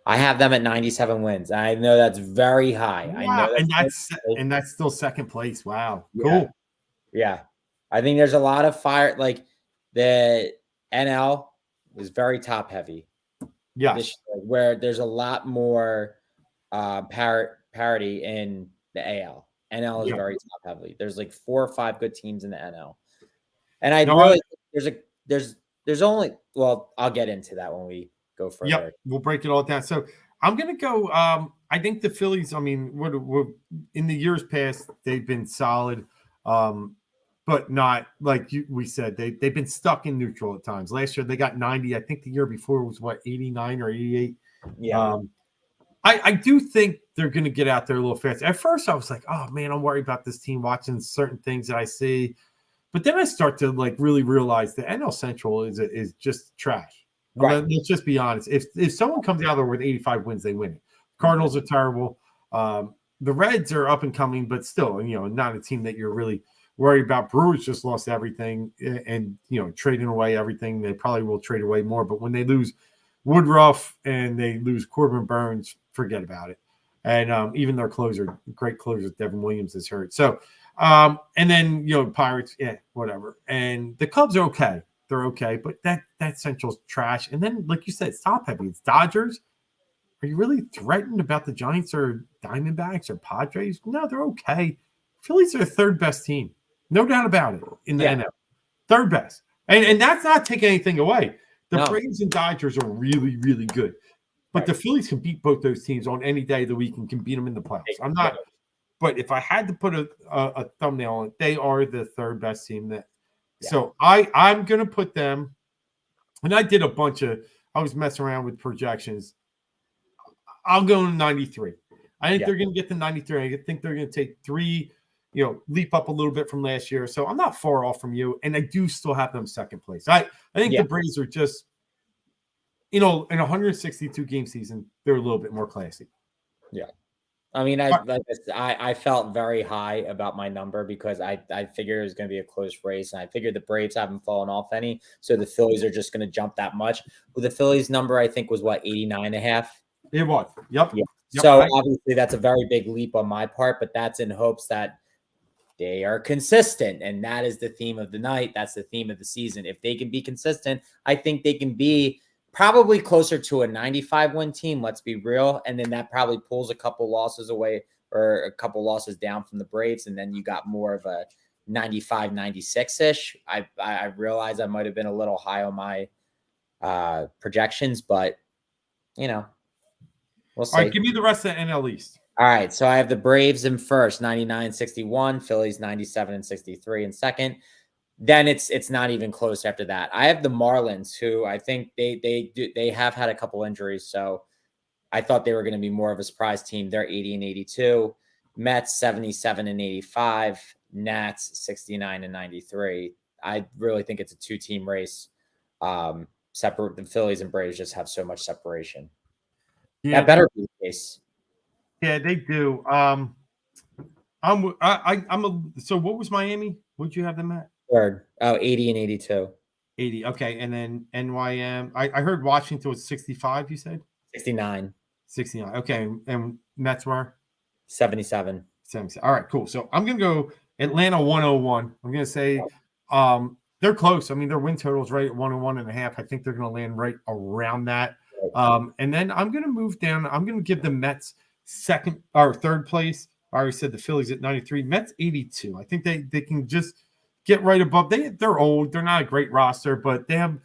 I have them at 97 wins. I know that's very high. Wow. I know that's still second place. Wow. Cool. Yeah. I think there's a lot of fire. Like, the NL is very top heavy. Yeah. Where there's a lot more parity in the AL. NL is very top heavy. There's like 4 or 5 good teams in the NL. And there's only, well, I'll get into that when we go further. Yeah, we'll break it all down. So I'm going to go. I think the Phillies, I mean, we're in the years past, they've been solid, but not like we said. They've been stuck in neutral at times. Last year, they got 90. I think the year before was 89 or 88. Yeah. I do think they're going to get out there a little fast. At first, I was like, oh, man, I'm worried about this team watching certain things that I see. But then I start to like really realize the NL Central is just trash. Right. Let's just be honest. If someone comes out there with 85 wins, they win it. Cardinals are terrible. The Reds are up and coming, but still, not a team that you're really worried about. Brewers just lost everything and trading away everything. They probably will trade away more. But when they lose Woodruff and they lose Corbin Burns, forget about it. And even their closer, great closer, Devin Williams is hurt. So, and then, Pirates, whatever. And the Cubs are okay. They're okay, but that Central's trash. And then, like you said, it's top heavy. It's Dodgers. Are you really threatened about the Giants or Diamondbacks or Padres? No, they're okay. Phillies are the third best team. No doubt about it in the NL. Third best. And that's not taking anything away. The Braves and Dodgers are really, really good. But the Phillies can beat both those teams on any day of the week and can beat them in the playoffs. I'm not – but if I had to put a thumbnail on it, they are the third best team. So I'm going to put them – and I did a bunch of – I was messing around with projections. I'll go in 93. I think they're going to get to 93. I think they're going to take 3 – leap up a little bit from last year. So I'm not far off from you, and I do still have them second place. I think the Braves are just, in a 162 game season, they're a little bit more classy. Yeah. I mean, I felt very high about my number because I figured it was going to be a close race, and I figured the Braves haven't fallen off any, so the Phillies are just going to jump that much. Well, the Phillies number, I think, was 89.5? It was. Yep. So obviously that's a very big leap on my part, but that's in hopes that they are consistent, and that is the theme of the night. That's the theme of the season. If they can be consistent, I think they can be probably closer to a 95-win team, let's be real, and then that probably pulls a couple losses away or a couple losses down from the Braves, and then you got more of a 95, 96-ish. I realize I might have been a little high on my projections, but, we'll see. All right, give me the rest of the NL East. All right, so I have the Braves in first, 99-61, Phillies 97-63 in second. Then it's not even close after that. I have the Marlins, who I think they have had a couple injuries, so I thought they were going to be more of a surprise team. They're 80-82, Mets 77-85, Nats 69-93. I really think it's a 2-team race. Separate the Phillies and Braves just have so much separation. That better be the case. Yeah, they do. So what was Miami? What'd you have them at? Third. Oh, 80-82. 80. Okay. And then NYM. I heard Washington was 65, you said? 69. 69. Okay. And Mets were? 77. 77. All right, cool. So I'm going to go Atlanta 101. I'm going to say they're close. I mean, their win total is right at 101.5. I think they're going to land right around that. And then I'm going to move down. I'm going to give the Mets second or third place. I already said the Phillies at 93, Mets 82. I think they can just get right above. They're old. They're not a great roster, but they have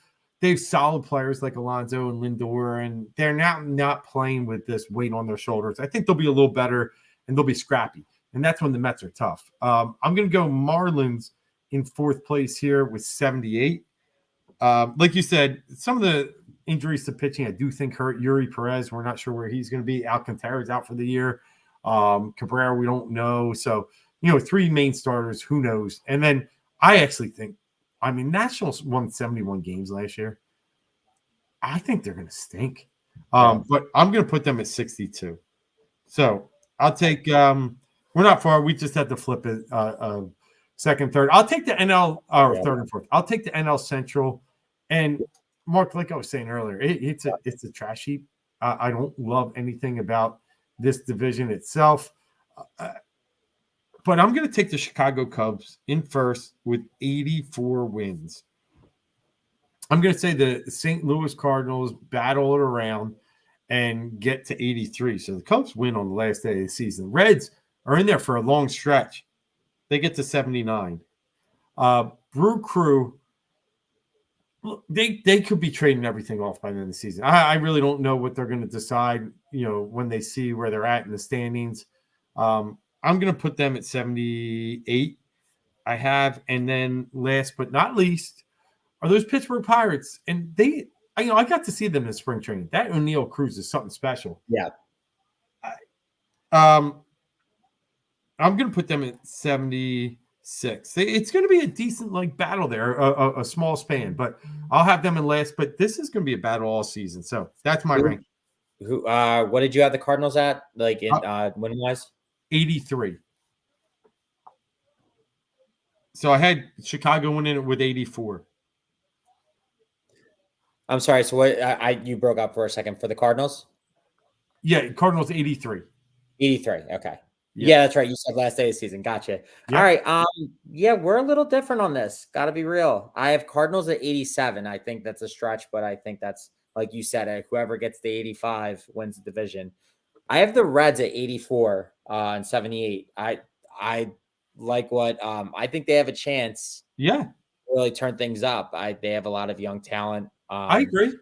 solid players like Alonso and Lindor, and they're not playing with this weight on their shoulders. I think they'll be a little better and they'll be scrappy. And that's when the Mets are tough. I'm going to go Marlins in fourth place here with 78. Like you said, some of the injuries to pitching, I do think hurt Yuri Perez. We're not sure where he's going to be. Alcantara's out for the year. Cabrera, we don't know. So, 3 main starters, who knows? And then I actually think, Nationals won 71 games last year. I think they're going to stink. But I'm going to put them at 62. So I'll take, we're not far. We just had to flip it second, third. I'll take the NL, or third and fourth. I'll take the NL Central. And Mark, like I was saying earlier, it's a trash heap. I don't love anything about this division itself. But I'm going to take the Chicago Cubs in first with 84 wins. I'm going to say the St. Louis Cardinals battle it around and get to 83. So the Cubs win on the last day of the season. Reds are in there for a long stretch. They get to 79. Brew Crew, they could be trading everything off by the end of the season. I really don't know what they're going to decide, when they see where they're at in the standings. I'm going to put them at 78. I have, and then last but not least are those Pittsburgh Pirates. And I got to see them in spring training. That O'Neal Cruz is something special. Yeah. I'm going to put them at 76. It's going to be a decent battle there, a small span, but I'll have them in last. But this is going to be a battle all season. So that's my rank. What did you have the Cardinals at? Winning wise? 83. So I had Chicago winning it with 84. I'm sorry. So what? You broke up for a second for the Cardinals. Yeah, Cardinals 83. 83. Okay. Yeah, that's right. You said last day of the season. Gotcha. Yep. All right. Yeah, we're a little different on this. Got to be real. I have Cardinals at 87. I think that's a stretch, but I think that's, like you said, whoever gets the 85 wins the division. I have the Reds at 84 and 78. I like what I think they have a chance. Yeah, Really turn things up. They have a lot of young talent. I agree.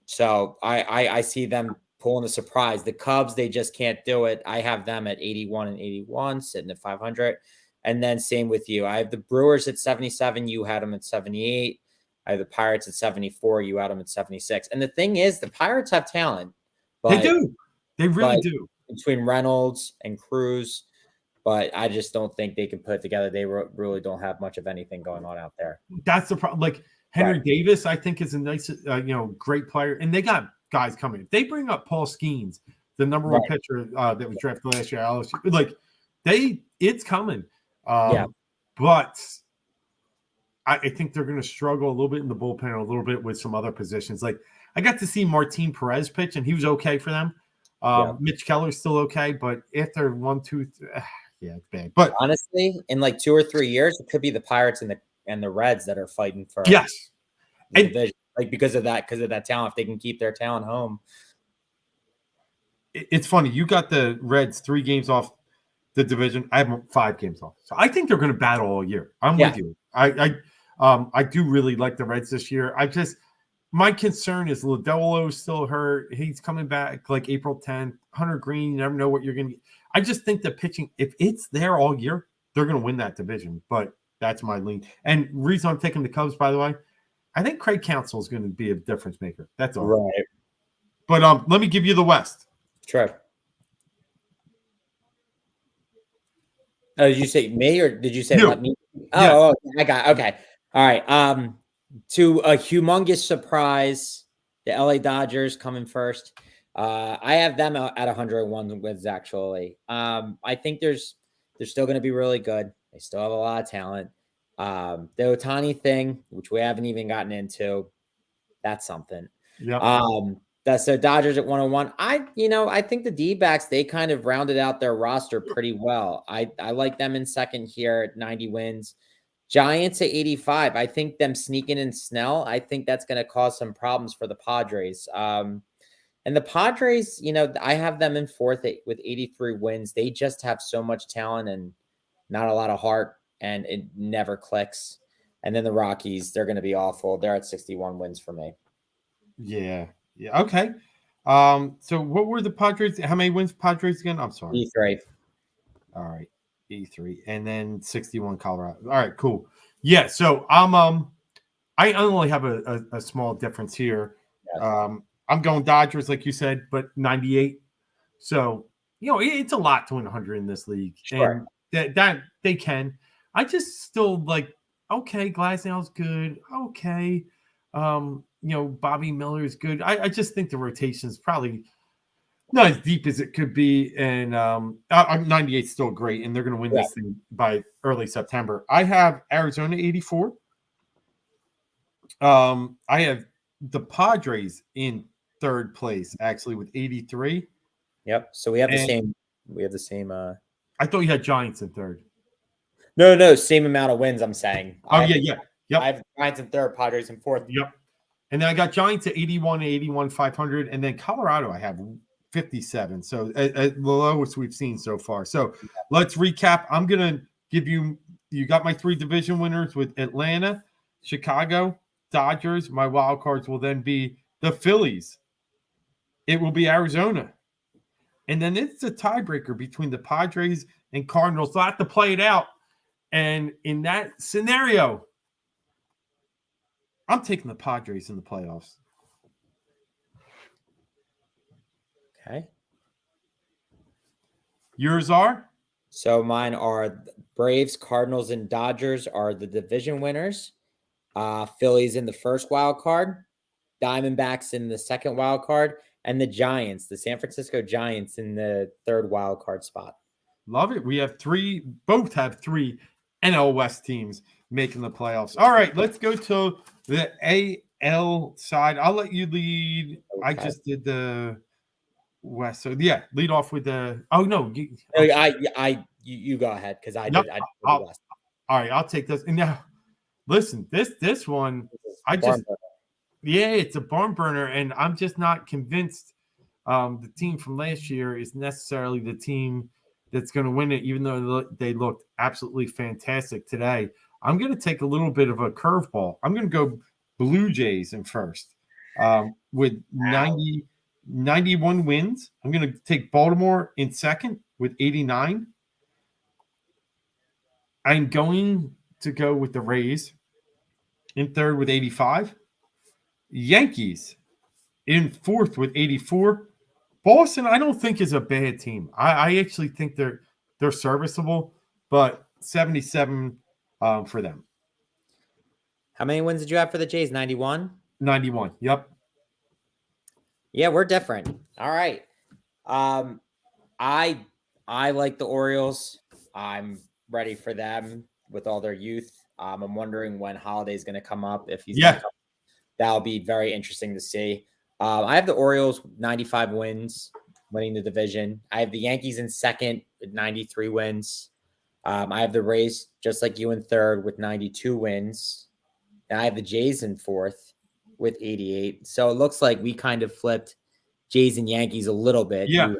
So I see them pulling a surprise. The Cubs, they just can't do it. I have them at 81 and 81, sitting at 500. And then same with you. I have the Brewers at 77. You had them at 78. I have the Pirates at 74. You had them at 76. And the thing is, the Pirates have talent. They do. They really do. Between Reynolds and Cruz, but I just don't think they can put it together. They really don't have much of anything going on out there. That's the problem. Like Henry Davis, I think is a nice, great player, and they got guys coming. If they bring up Paul Skeens, the number one pitcher that was drafted last year, like it's coming. But I think they're going to struggle a little bit in the bullpen, a little bit with some other positions. Like I got to see Martin Perez pitch, and he was okay for them. Mitch Keller's still okay, but after 1, 2, 3, it's bad. But honestly, in like 2 or 3 years, it could be the Pirates and the Reds that are fighting for the division. Like because of that talent. If they can keep their talent home, it's funny. You got the Reds 3 games off the division. I have 5 games off, so I think they're going to battle all year. I'm with you. I do really like the Reds this year. My concern is Lodolo's still hurt. He's coming back like April 10th. Hunter Green, you never know what you're going to get. I just think the pitching, if it's there all year, they're going to win that division. But that's my lean. And reason I'm taking the Cubs, by the way, I think Craig Counsell is going to be a difference maker. That's all. Right. But let me give you the West. Sure. Oh, did you say me or did you say let me? Oh, I got it. Okay. All right. To a humongous surprise, the LA Dodgers coming first. I have them at 101 wins, actually. I think they're still going to be really good. They still have a lot of talent. The Ohtani thing, which we haven't even gotten into, that's something. Yeah. That's the Dodgers at 101. I think the D-backs, they kind of rounded out their roster pretty well. I like them in second here at 90 wins. Giants at 85. I think them sneaking in Snell, I think that's going to cause some problems for the Padres. And the Padres, I have them in fourth with 83 wins. They just have so much talent and not a lot of heart, and it never clicks. And then the Rockies, they're going to be awful. They're at 61 wins for me. Yeah. Okay. So what were the Padres? How many wins Padres again? I'm sorry. 83. All right. 83. And then 61 Colorado. All right, cool. Yeah. So I only have a small difference here. Yeah. I'm going Dodgers, like you said, but 98. So, it's a lot to win 100 in this league. Sure. And that they can. I just still like, okay, Glasnow's good. Okay. Bobby Miller is good. I just think the rotation is probably not as deep as it could be. And 98 is still great, and they're going to win this thing by early September. I have Arizona 84. I have the Padres in third place, actually, with 83. Yep. So we have the same. We have the same. I thought you had Giants in third. No, same amount of wins. I'm saying. Yeah. Yep. I have Giants in third, Padres in fourth. Yep. And then I got Giants at 81 and 81, 500. And then Colorado, I have 57. So at the lowest we've seen so far. So let's recap. I'm going to give you got my 3 division winners with Atlanta, Chicago, Dodgers. My wild cards will then be the Phillies. It will be Arizona. And then it's a tiebreaker between the Padres and Cardinals. So I have to play it out. And in that scenario, I'm taking the Padres in the playoffs. Okay. Yours are? So mine are Braves, Cardinals, and Dodgers are the division winners. Phillies in the first wild card, Diamondbacks in the second wild card, and the Giants, the San Francisco Giants, in the third wild card spot. Love it. We have both have 3 NL West teams making the playoffs. All right, let's go to the AL side. I'll let you lead. Okay. I just did the West. So yeah, lead off with the. Oh no, You go ahead because I Yep, did. I did the I'll, West. all right, I'll take this. And now, listen, this one, I Barn just yeah, it's a barn burner, and I'm just not convinced the team from last year is necessarily the team that's going to win it, even though they looked absolutely fantastic today. I'm going to take a little bit of a curveball. I'm going to go Blue Jays in first with 91 wins. I'm going to take Baltimore in second with 89. I'm going to go with the Rays in third with 85. Yankees in fourth with 84. Boston, I don't think is a bad team. I actually think they're serviceable, but 77 for them. How many wins did you have for the Jays? 91? 91. Yep. Yeah, we're different. All right. I like the Orioles. I'm ready for them with all their youth. I'm wondering when Holiday's going to come up. If he's going to come, that'll be very interesting to see. I have the Orioles 95 wins, winning the division. I have the Yankees in second with 93 wins. I have the Rays just like you in third with 92 wins. And I have the Jays in fourth with 88. So it looks like we kind of flipped Jays and Yankees a little bit. Yeah.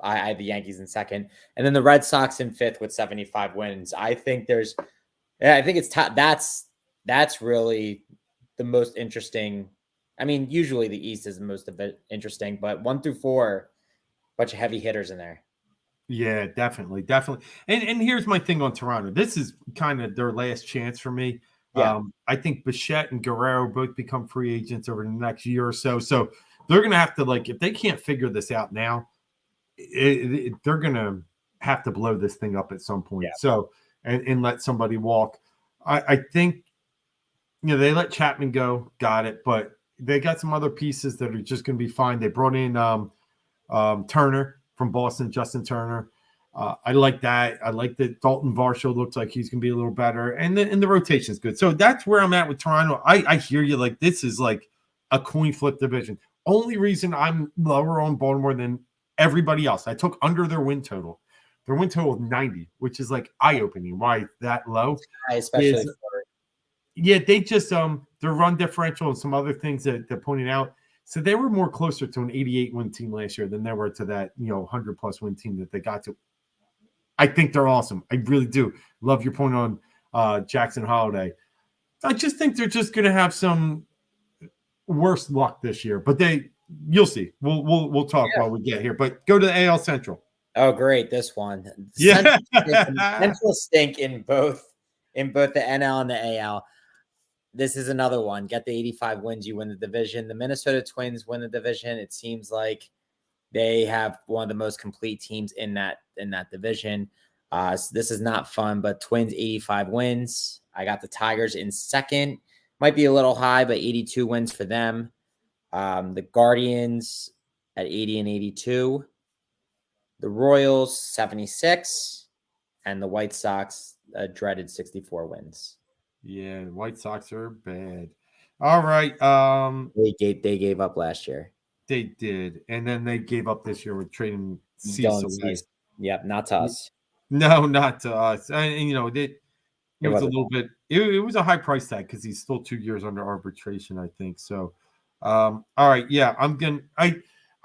I have the Yankees in second, and then the Red Sox in fifth with 75 wins. I think that's really the most interesting. I mean, usually the East is the most interesting, but 1 through 4, bunch of heavy hitters in there. Yeah, definitely. And here's my thing on Toronto. This is kind of their last chance for me. Yeah. I think Bichette and Guerrero both become free agents over the next year or so. So they're going to have to, if they can't figure this out now, they're going to have to blow this thing up at some point. Yeah. So, and let somebody walk. I think, they let Chapman go, got it. But they got some other pieces that are just going to be fine. They brought in Turner from Boston, Justin Turner. I like that. I like that Dalton Varsho looks like he's going to be a little better. And the rotation is good. So that's where I'm at with Toronto. I hear you. This is like a coin flip division. Only reason I'm lower on Baltimore than everybody else, I took under their win total. Their win total is 90, which is eye-opening. Why that low? Especially they just their run differential and some other things that they're pointing out. So they were more closer to an 88 win team last year than they were to that 100 plus win team that they got to. I think they're awesome. I really do. Love your point on Jackson Holiday. I just think they're just going to have some worse luck this year, but you'll see. We'll talk while we get here. But go to the AL Central. Oh, great! This one, yeah, Central stink in both the NL and the AL. This is another one. Get the 85 wins, you win the division. The Minnesota Twins win the division. It seems like they have one of the most complete teams in that division. So this is not fun, but Twins 85 wins. I got the Tigers in second. Might be a little high, but 82 wins for them. The Guardians at 80 and 82. The Royals 76, and the White Sox dreaded 64 wins. Yeah, the White Sox are bad. All right. They gave up last year. They did, and then they gave up this year with trading Cease away. Yep, not to us. No, not to us. And it was a little bit. It was a high price tag because he's still 2 years under arbitration, I think. So, all right, yeah,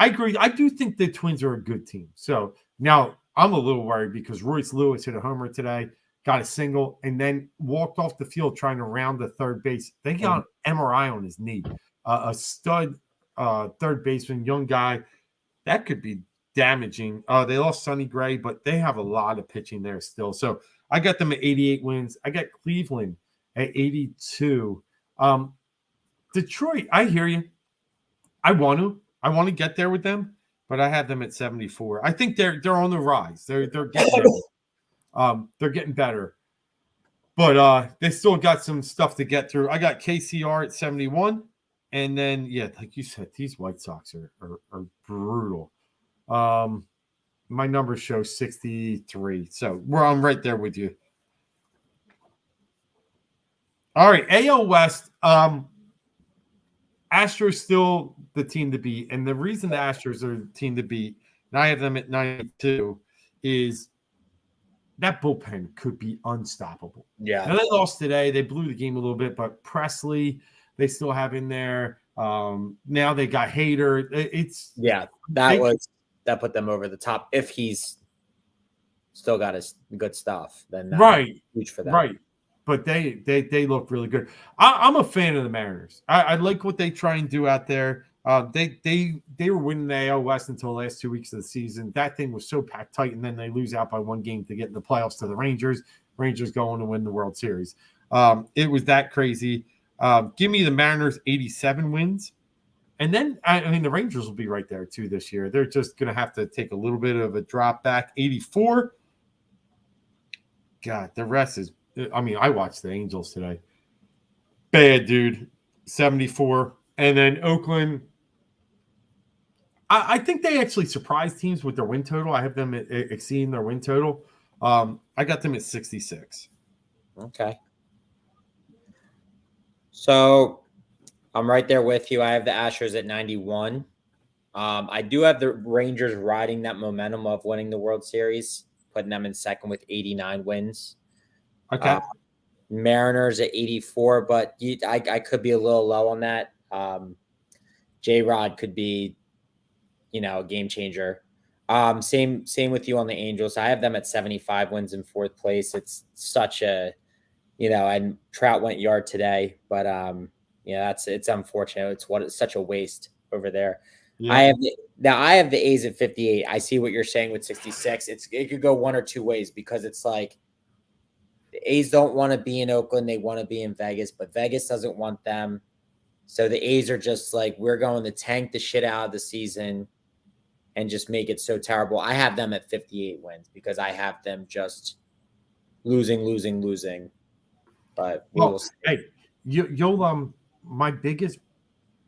I agree. I do think the Twins are a good team. So now I'm a little worried because Royce Lewis hit a homer today, got a single, and then walked off the field trying to round the third base. They got an MRI on his knee. A stud third baseman, young guy. That could be damaging. They lost Sonny Gray, but they have a lot of pitching there still. So I got them at 88 wins. I got Cleveland at 82. Detroit, I hear you. I want to get there with them, but I had them at 74. I think they're on the rise. They're getting better. They're getting better. But they still got some stuff to get through. I got KCR at 71. And then, like you said, these White Sox are brutal. My numbers show 63. So I'm right there with you. All right, AL West. Astros still the team to beat, and the reason the Astros are the team to beat, and I have them at 92, is that bullpen could be unstoppable. Yeah. Now they lost today. They blew the game a little bit, but Presley they still have in there. Now they got Hader. That put them over the top. If he's still got his good stuff, then right, huge for them. Right. But they look really good. I'm a fan of the Mariners. I like what they try and do out there. They were winning the AL West until the last 2 weeks of the season. That thing was so packed tight, and then they lose out by one game to get in the playoffs to the Rangers. Rangers going to win the World Series. It was that crazy. Give me the Mariners 87 wins. And then, I mean, the Rangers will be right there, too, this year. They're just going to have to take a little bit of a drop back. 84. God, the rest is – I mean, I watched the Angels today. Bad, dude. 74. And then Oakland – I think they actually surprised teams with their win total. I have them exceeding their win total. I got them at 66. Okay. So I'm right there with you. I have the Astros at 91. I do have the Rangers riding that momentum of winning the World Series, putting them in second with 89 wins. Okay. Mariners at 84, but I could be a little low on that. J-Rod could be, a game changer. Same with you on the Angels. I have them at 75 wins in fourth place. It's such a, and Trout went yard today, but it's unfortunate. It's such a waste over there. Yeah. I have the A's at 58. I see what you're saying with 66. It could go one or two ways, because it's like the A's don't want to be in Oakland. They want to be in Vegas, but Vegas doesn't want them. So the A's are just like, we're going to tank the shit out of the season and just make it so terrible. I have them at 58 wins because I have them just losing. But we'll see. Hey, you'll my biggest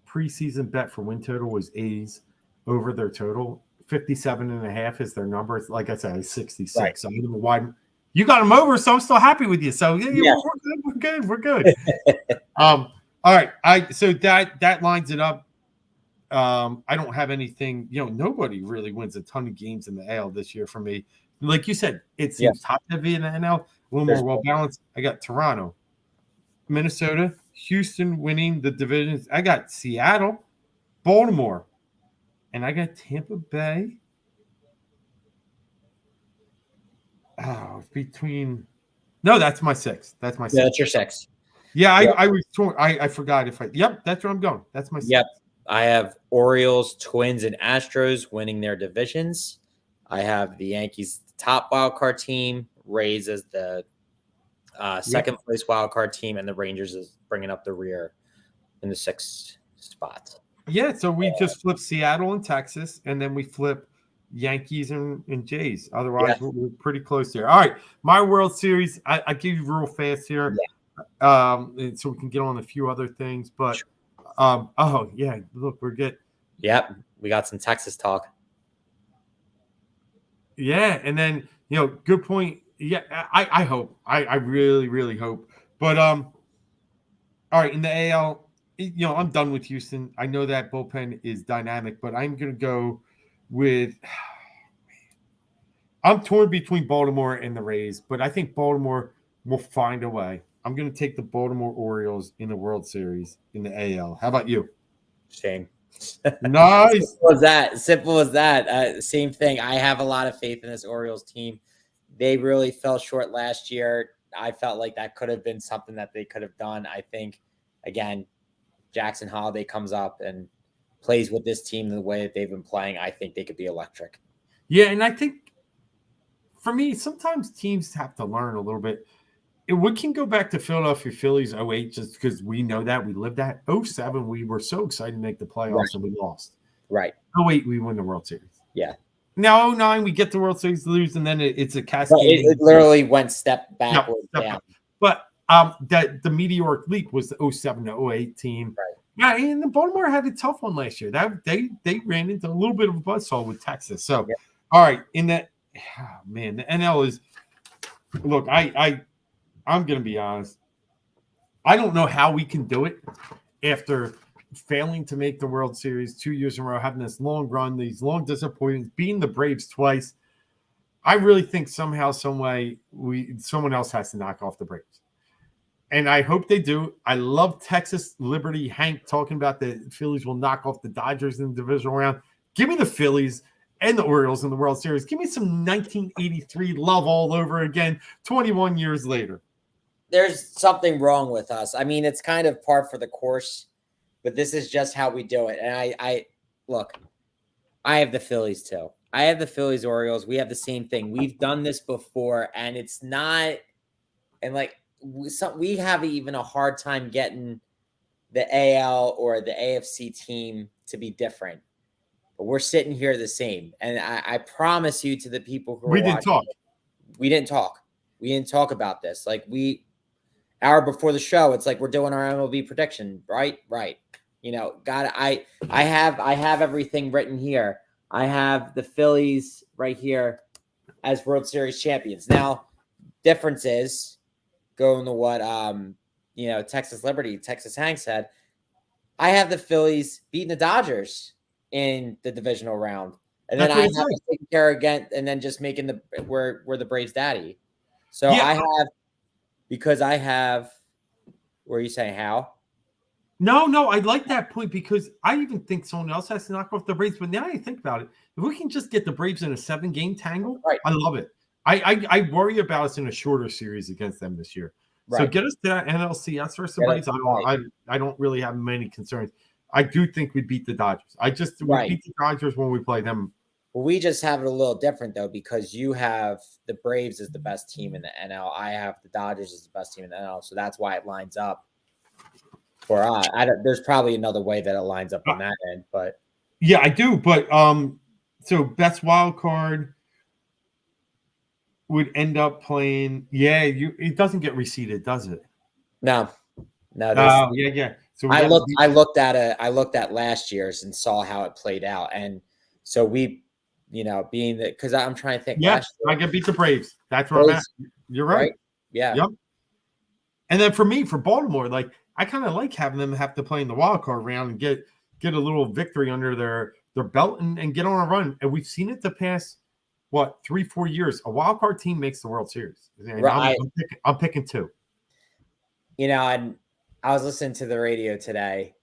preseason bet for win total was A's over their total. 57.5 is their number. It's, like I said, 66. Right. So I don't know why you got them over, so I'm still happy with you. So yeah. We're good. All right. So that lines it up. I don't have anything, nobody really wins a ton of games in the AL this year for me. Like you said, it seems top heavy in the NL, a little more well balanced. I got Toronto, Minnesota, Houston winning the divisions. I got Seattle, Baltimore, and I got Tampa Bay. Oh, no, that's my six. That's my six. Yeah, that's your six. Yeah, I was torn. I forgot that's where I'm going. That's my six. Yep. I have Orioles, Twins, and Astros winning their divisions. I have the Yankees, the top wildcard team, Rays as the second place wildcard team, and the Rangers is bringing up the rear in the sixth spot. Yeah, so we just flip Seattle and Texas, and then we flip Yankees and Jays. Otherwise, we're pretty close here. All right, my World Series, I give you real fast here, so we can get on a few other things, but – look, we're good. Yep, we got some Texas talk. Yeah, and then good point. Yeah, I hope. I really, really hope. But all right, in the AL, I'm done with Houston. I know that bullpen is dynamic, but I'm gonna go with. I'm torn between Baltimore and the Rays, but I think Baltimore will find a way. I'm going to take the Baltimore Orioles in the World Series in the AL. How about you? Same. Nice. Simple as that. Same thing. I have a lot of faith in this Orioles team. They really fell short last year. I felt like that could have been something that they could have done. I think, again, Jackson Holiday comes up and plays with this team the way that they've been playing. I think they could be electric. Yeah, and I think, for me, sometimes teams have to learn a little bit. We can go back to Philadelphia Phillies 08 just because we know that. We lived that. 07, we were so excited to make the playoffs and we lost. Right. 08, we win the World Series. Yeah. Now 09, we get the World Series, lose, and then it's a cascade. It literally went step backwards. But the meteoric leap was the 07 to 08 team. Right. Yeah, and the Baltimore had a tough one last year. They ran into a little bit of a buzzsaw with Texas. So, all right, the NL is – look, I'm going to be honest. I don't know how we can do it after failing to make the World Series 2 years in a row, having this long run, these long disappointments, beating the Braves twice. I really think somehow, some way, someone else has to knock off the Braves. And I hope they do. I love Texas Liberty Hank talking about the Phillies will knock off the Dodgers in the divisional round. Give me the Phillies and the Orioles in the World Series. Give me some 1983 love all over again, 21 years later. There's something wrong with us. I mean, it's kind of par for the course, but this is just how we do it. And I look, I have the Phillies too. I have the Phillies, Orioles. We have the same thing. We've done this before, and it's not, and like we have even a hard time getting the AL or the AFC team to be different. But we're sitting here the same. And I promise you to the people who are watching, we didn't talk. We didn't talk about this. Like hour before the show, it's like we're doing our MLB prediction, right? Right. You know, I have everything written here. I have the Phillies right here as World Series champions. Now, difference is going to what Texas Liberty, Texas Hank said. I have the Phillies beating the Dodgers in the divisional round, and then I have to take care again, and then just making we're the Braves daddy. So yeah. I have. Were you saying how? No, I like that point because I even think someone else has to knock off the Braves. But now I think about it, if we can just get the Braves in a 7-game tangle, right. I love it. I worry about us in a shorter series against them this year. Right. So get us to that NLCS versus the Braves. I don't really have many concerns. I do think we beat the Dodgers. We beat the Dodgers when we play them. Well, we just have it a little different though, because you have the Braves as the best team in the NL. I have the Dodgers as the best team in the NL. So that's why it lines up. For us, there's probably another way that it lines up on that end, but yeah, I do. But so best wild card would end up playing. Yeah, it doesn't get reseeded, does it? No. Yeah. So I looked at last year's and saw how it played out, and so being that because I'm trying to think. Yeah, I can beat the Braves. That's where I'm at. You're right. Yeah. Yep. And then for Baltimore, like. I kind of like having them have to play in the wild card round and get a little victory under their belt and get on a run. And we've seen it the past 3-4 years. A wild card team makes the World Series. Right. I'm picking 2. And I was listening to the radio today,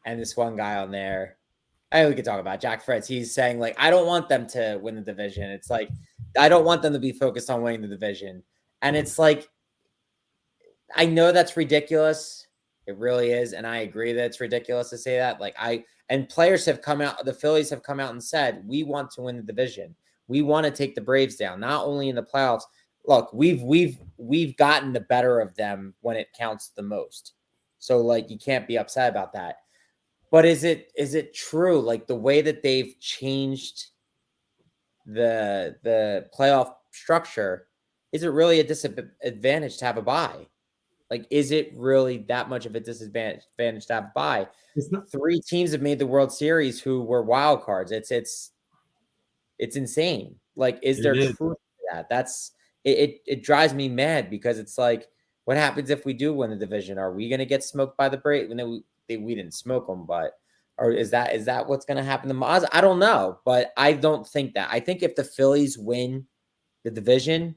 and this one guy on there, we could talk about Jack Fritz. He's saying like, I don't want them to win the division. It's like I don't want them to be focused on winning the division, and it's like I know that's ridiculous. It really is. And I agree that it's ridiculous to say that. And players have come out, the Phillies have come out and said, we want to win the division. We want to take the Braves down, not only in the playoffs. Look, we've gotten the better of them when it counts the most. So you can't be upset about that. But is it true? Like the way that they've changed the playoff structure, is it really a disadvantage to have a bye? Like, is it really that much of a disadvantage to have a bye? 3 teams have made the World Series who were wild cards. It's insane. Like, is there truth to that? That's it drives me mad because it's like, what happens if we do win the division? Are we going to get smoked by the Braves? We didn't smoke them, or is that what's going to happen to Maz? I don't know, but I don't think that. I think if the Phillies win the division,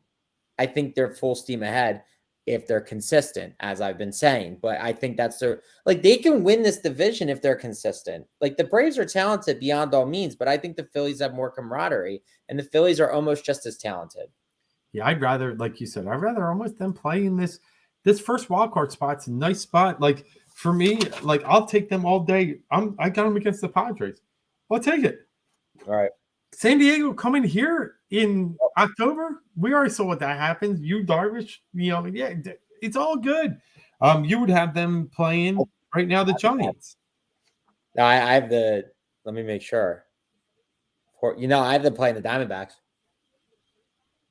I think they're full steam ahead. If they're consistent, as I've been saying. But I think that's they can win this division if they're consistent. Like the Braves are talented beyond all means, but I think the Phillies have more camaraderie, and the Phillies are almost just as talented. Yeah, I'd rather, like you said, almost them play in this first wild card spot's a nice spot. Like for me, I'll take them all day. I got them against the Padres. I'll take it. All right. San Diego coming here in October. We already saw what that happens. Darvish, it's all good. You would have them playing right now the Giants. No, I have let me make sure. I have them playing the Diamondbacks.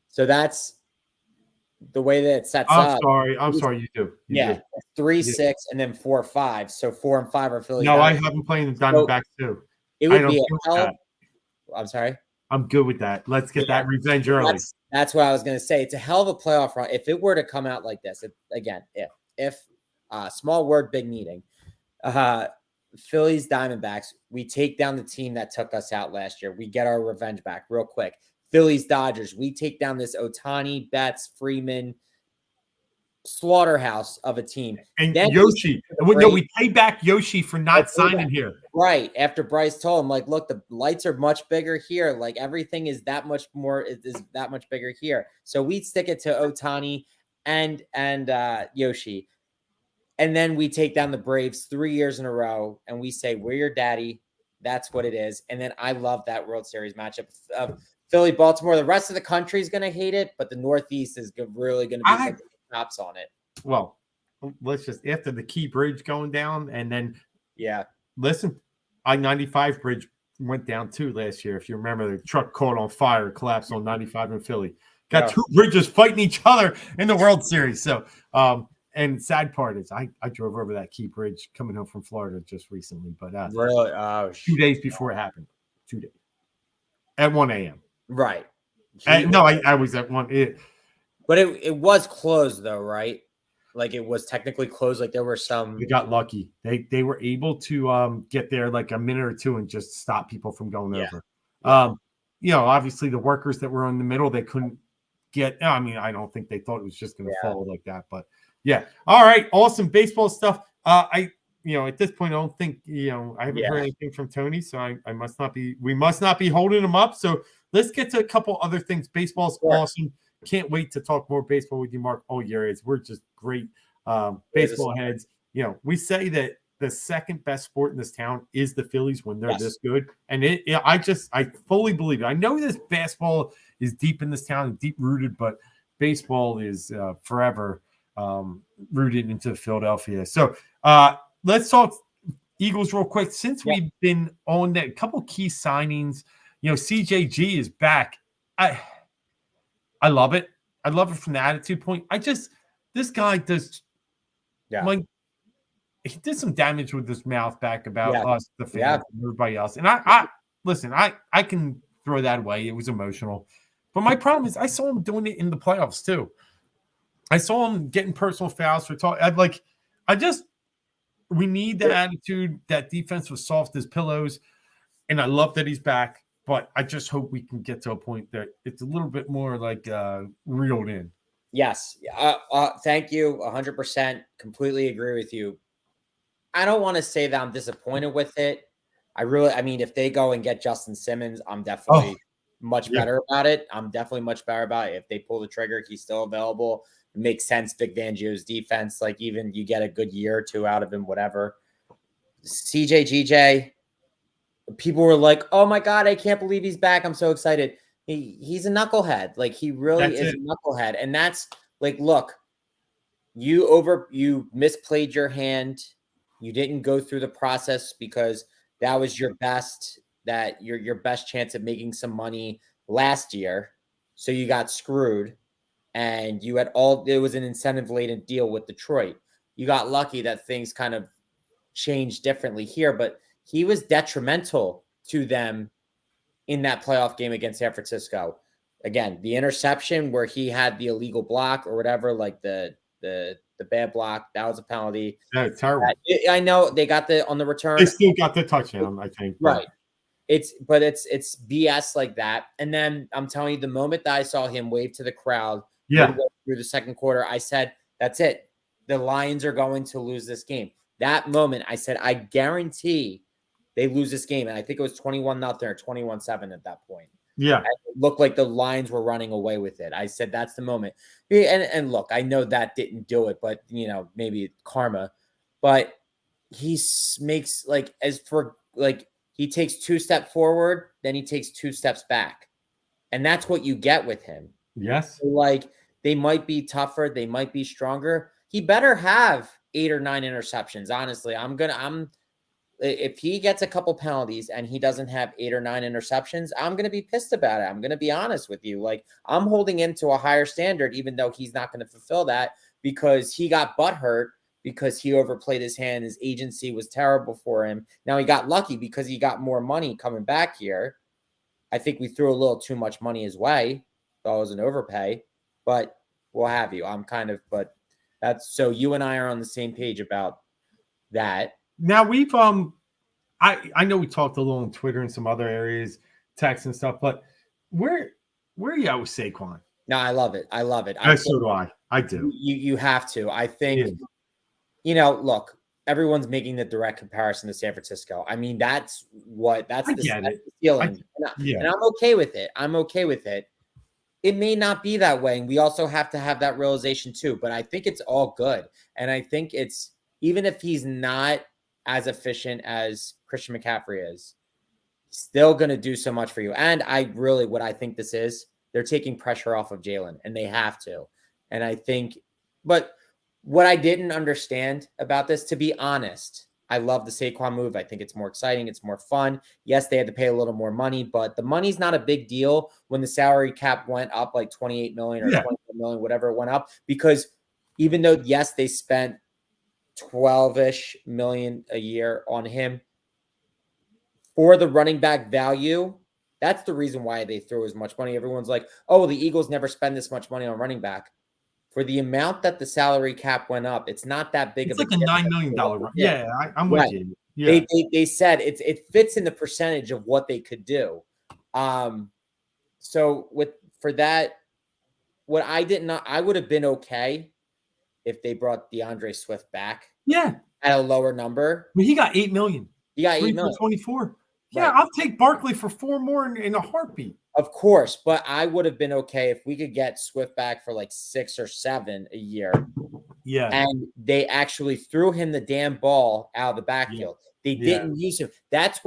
So that's the way that it sets up. I'm sorry, you do. You do. 3-6 and then 4-5. So 4 and 5 are Phillies. No, I have them playing the Diamondbacks too. It would be I'm sorry. I'm good with that. Let's get that revenge early. That's what I was going to say. It's a hell of a playoff run. If it were to come out like this, if small word, big meeting. Phillies, Diamondbacks. We take down the team that took us out last year. We get our revenge back real quick. Phillies, Dodgers. We take down this Ohtani, Betts, Freeman slaughterhouse of a team. And then Yoshi. We pay back Yoshi for not signing here. Right. After Bryce told him, like, look, the lights are much bigger here. Like, everything is that much more, is that much bigger here. So we stick it to Ohtani and Yoshi. And then we take down the Braves 3 years in a row and we say, we're your daddy. That's what it is. And then I love that World Series matchup of Philly, Baltimore. The rest of the country is going to hate it, but the Northeast is really going to be tops on it. Well, let's just, after the Key Bridge going down, and then, listen, I-95 bridge went down too last year. If you remember, the truck caught on fire, collapsed on 95 in Philly. Got two bridges fighting each other in the World Series. So, and sad part is I drove over that Key Bridge coming home from Florida just recently, but really, 2 days before it happened, 2 days at 1 a.m. Right. I was at 1. But it was closed though, right? Like it was technically closed. Like there were some. We got lucky. They were able to get there like a minute or two and just stop people from going over. Obviously the workers that were in the middle, they couldn't get. I mean, I don't think they thought it was just going to fall like that. But yeah, all right, awesome baseball stuff. At this point, I don't think I haven't heard anything from Tony, so I must not be. We must not be holding him up. So let's get to a couple other things. Baseball's awesome. Can't wait to talk more baseball with you, Mark, all year. We're just great baseball heads. We say that the second best sport in this town is the Phillies when they're this good. And I fully believe it. I know this basketball is deep in this town and deep rooted, but baseball is forever rooted into Philadelphia. So let's talk Eagles real quick. Since we've been on that, a couple key signings, CJG is back. I love it. I love it from the attitude point. This guy does, he did some damage with his mouth back about us, the fans, and everybody else. And I listen, I can throw that away. It was emotional. But my problem is I saw him doing it in the playoffs too. I saw him getting personal fouls for talk. We need that attitude. That defense was soft as pillows. And I love that he's back. But I just hope we can get to a point that it's a little bit more like reeled in. Yes. Thank you. 100%. Completely agree with you. I don't want to say that I'm disappointed with it. If they go and get Justin Simmons, I'm definitely much better about it. I'm definitely much better about it. If they pull the trigger, he's still available. It makes sense. Vic Fangio's defense, like even you get a good year or two out of him, whatever. CJGJ. People were like, "Oh my God, I can't believe he's back! I'm so excited." He's a knucklehead. Like he really is a knucklehead, and that's like, look, you misplayed your hand. You didn't go through the process because that was your best chance at making some money last year. So you got screwed, and you had it was an incentive laden deal with Detroit. You got lucky that things kind of changed differently here, but he was detrimental to them in that playoff game against San Francisco. Again, the interception where he had the illegal block or whatever, like the bad block, that was a penalty. Yeah, it's terrible. I know they got on the return. They still got the touchdown, I think. Right. It's BS like that. And then I'm telling you, the moment that I saw him wave to the crowd through the second quarter, I said, that's it. The Lions are going to lose this game. That moment, I said, I guarantee they lose this game. And I think it was 21-0 or 21-7 at that point. Yeah. It looked like the Lions were running away with it. I said, that's the moment. And look, I know that didn't do it, but, maybe karma. But he makes, he takes 2 steps forward, then he takes 2 steps back. And that's what you get with him. Yes. They might be tougher. They might be stronger. He better have 8 or 9 interceptions. Honestly, if he gets a couple penalties and he doesn't have 8 or 9 interceptions, I'm going to be pissed about it. I'm going to be honest with you. I'm holding him to a higher standard, even though he's not going to fulfill that because he got butthurt because he overplayed his hand. His agency was terrible for him. Now he got lucky because he got more money coming back here. I think we threw a little too much money his way. Thought it was an overpay, but we'll have you. So you and I are on the same page about that. Now we've I know we talked a little on Twitter and some other areas, text and stuff, but where are you at with Saquon? No, I love it. I love it. So do I. I do. You have to. I think, Yeah. Look, everyone's making the direct comparison to San Francisco. I mean, that's the feeling. And I'm okay with it. I'm okay with it. It may not be that way. And we also have to have that realization too. But I think it's all good. And I think it's, even if he's not as efficient as Christian McCaffrey is, still going to do so much for you. And what I think this is, they're taking pressure off of Jalen, and they have to. And I think, but what I didn't understand about this, to be honest, I love the Saquon move. I think it's more exciting. It's more fun. Yes, they had to pay a little more money, but the money's not a big deal when the salary cap went up like 28 million or 24 million, whatever it went up, because even though, yes, they spent 12-ish million a year on him, for the running back value, that's the reason why they throw as much money. Everyone's like, oh, the Eagles never spend this much money on running back. For the amount that the salary cap went up, it's not that big it's of like a $9 million run. Yeah, I'm with you. Yeah. They said it fits in the percentage of what they could do. So for that, what I would have been okay if they brought DeAndre Swift back. Yeah. At a lower number. Well, he got $8 million. He got $8 million. 24. Yeah, right. I'll take Barkley for 4 more in a heartbeat. Of course, but I would have been okay if we could get Swift back for like 6 or 7 a year. Yeah. And they actually threw him the damn ball out of the backfield. They didn't use him. That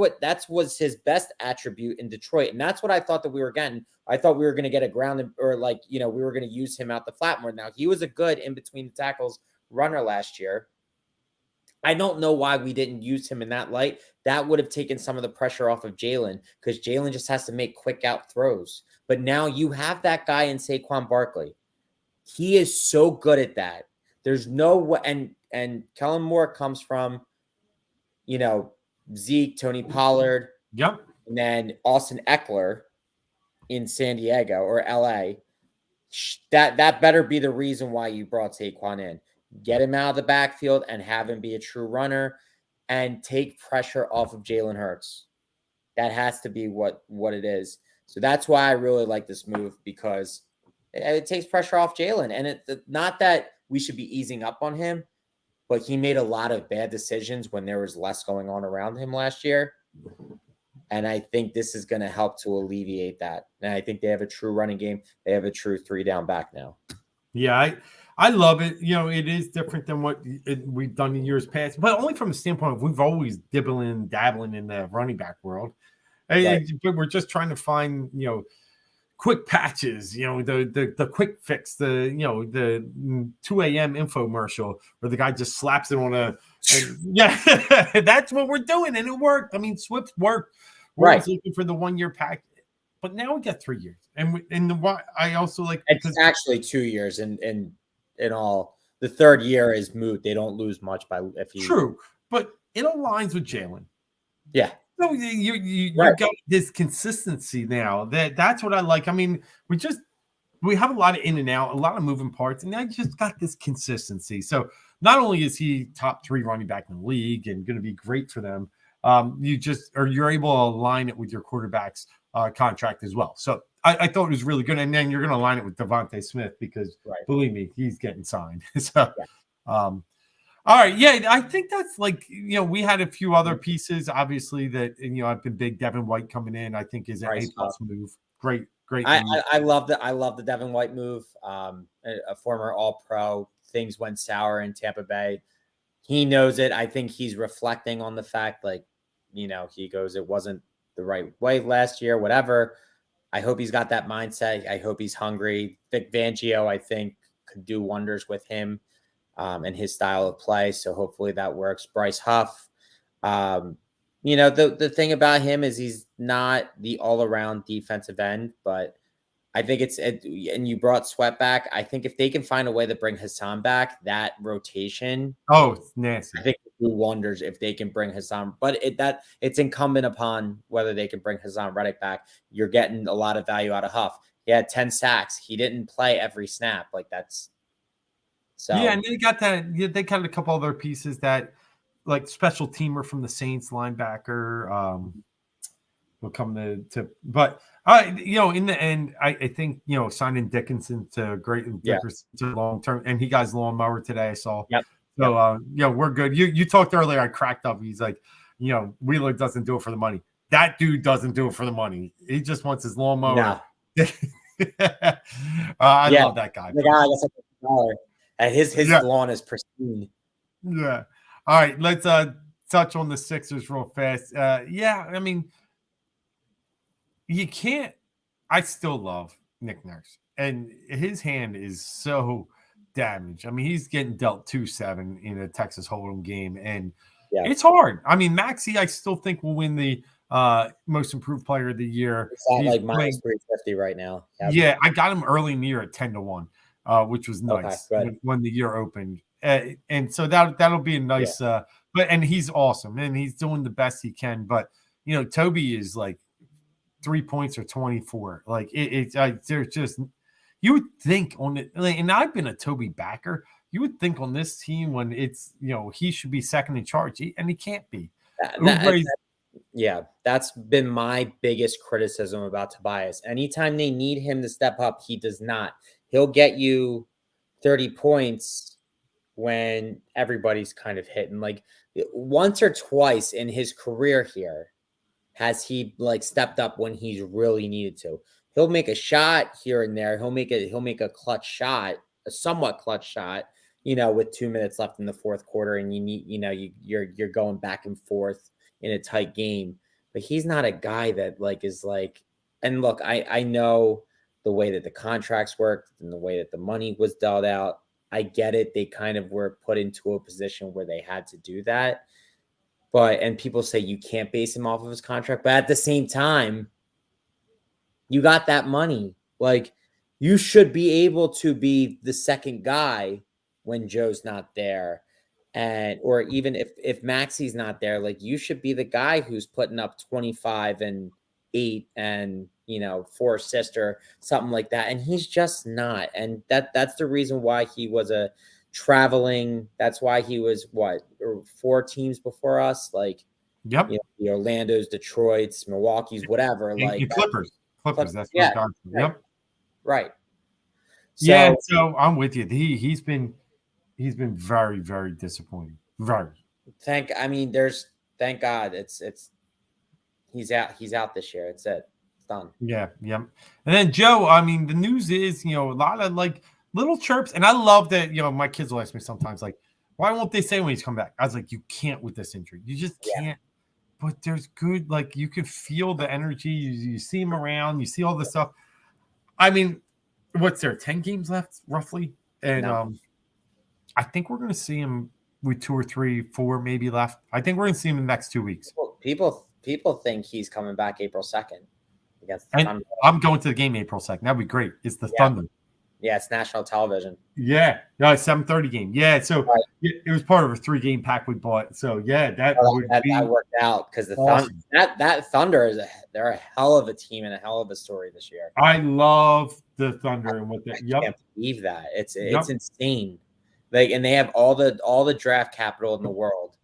was his best attribute in Detroit. And that's what I thought that we were getting. I thought we were going to get a ground, or we were going to use him out the flat more. Now, he was a good in between the tackles runner last year. I don't know why we didn't use him in that light. That would have taken some of the pressure off of Jalen, because Jalen just has to make quick out throws. But now you have that guy in Saquon Barkley. He is so good at that. There's no way. And Kellen Moore comes from, Zeke, Tony Pollard. Yep. And then Austin Eckler in San Diego or LA. That better be the reason why you brought Saquon in. Get him out of the backfield and have him be a true runner and take pressure off of Jalen Hurts. That has to be what it is. So that's why I really like this move, because it takes pressure off Jalen. And it's not that we should be easing up on him, but he made a lot of bad decisions when there was less going on around him last year. And I think this is going to help to alleviate that. And I think they have a true running game. They have a true 3-down back now. Yeah, I love it. It is different than what we've done in years past, but only from the standpoint of we've always dabbling in the running back world. Right. But we're just trying to find, quick patches, the quick fix, the 2 a.m. infomercial where the guy just slaps it on that's what we're doing. And it worked. I mean, Swift worked. We're always looking for the 1-year pack. But now we got 3 years, I also like it's actually 2 years, in all. The third year is moot. They don't lose much true, but it aligns with Jalen. Yeah, so you got this consistency now. That's what I like. I mean, we have a lot of in and out, a lot of moving parts, and I just got this consistency. So not only is he top 3 running back in the league and going to be great for them, you're able to align it with your quarterback's contract as well. So I thought it was really good. And then you're going to align it with Devontae Smith because believe me, he's getting signed. So, all right. Yeah. I think that's we had a few other pieces, obviously, that, I've been big. Devin White coming in, I think is an A+ move. Great. I love the Devin White move. A former All-Pro. Things went sour in Tampa Bay. He knows it. I think he's reflecting on the fact, he goes, it wasn't the right way last year, whatever. I hope he's got that mindset. I hope he's hungry. Vic Fangio, I think, could do wonders with him and his style of play. So hopefully that works. Bryce Huff, the thing about him is he's not the all-around defensive end, but I think and you brought Sweat back. I think if they can find a way to bring Hassan back, that rotation. Oh, it's nasty. I think do wonders if they can bring Hassan, but it's incumbent upon whether they can bring Hassan Reddick back. You're getting a lot of value out of Huff. He had 10 sacks. He didn't play every snap. And they got that. They got a couple other pieces that like special teamer from the Saints, linebacker. Will come but in the end, I think signing Dickinson to long term, and he got his lawnmower today. I saw. Yep. So we're good. You talked earlier. I cracked up. He's like, Wheeler doesn't do it for the money. That dude doesn't do it for the money. He just wants his lawnmower. No. I love that guy. The guy gets $1,000. And his lawn is pristine. Yeah. All right. Let's touch on the Sixers real fast. I mean, you can't. I still love Nick Nurse, and his hand is so damaged. I mean, he's getting dealt 2-7 in a Texas Hold'em game, and it's hard. I mean, Maxey, I still think will win the most improved player of the year. He's like minus 350 right now. Yeah, I got him early in the year at 10-1, which was nice when the year opened. And so that'll be a nice and he's awesome, and he's doing the best he can. But Toby is like 3 points or 24. Like there's just, you would think on it, and I've been a Toby backer. You would think on this team when it's he should be second in charge, and he can't be. That's been my biggest criticism about Tobias. Anytime they need him to step up, he does not. He'll get you 30 points when everybody's kind of hitting. Like once or twice in his career here has he like stepped up when he's really needed to. He'll make a shot here and there. He'll make a clutch shot, a somewhat clutch shot, with 2 minutes left in the fourth quarter, and you need, you're going back and forth in a tight game. But he's not a guy that is like, and look, I know the way that the contracts worked and the way that the money was dealt out. I get it. They kind of were put into a position where they had to do that. And people say you can't base him off of his contract. But at the same time, you got that money. Like, you should be able to be the second guy when Joe's not there. Or even if Maxey's not there, like, you should be the guy who's putting up 25 and 8 and 4 assists or something like that. And he's just not. And that's the reason why he was that's why he was 4 teams before us. Like, the Orlando's, Detroit's, Milwaukee's, whatever. And Clippers. That's right. Right. So I'm with you. He's been very, very disappointing. Very. Thank God he's out this year. It's it. It's done. Yeah. And then Joe, I mean, the news is, a lot of like little chirps, and I love that, my kids will ask me sometimes, like, why won't they say when he's come back? I was like, you can't with this injury. You just can't. But there's good, like, you can feel the energy. You see him around. You see all this stuff. I mean, what's there? 10 games left, roughly, and I think we're going to see him with 2 or 3, 4 maybe left. I think we're going to see him in the next 2 weeks. People think he's coming back April 2nd against the Thunder. I'm going to the game April 2nd. That'd be great. It's the Thunder. Yeah, it's national television. Yeah, 7:30 game. Yeah, so it was part of a 3-game pack we bought. So that worked out because the awesome. Thunder they're a hell of a team and a hell of a story this year. I love the Thunder and what they. I can't believe that it's insane. Like, and they have all the draft capital in the world,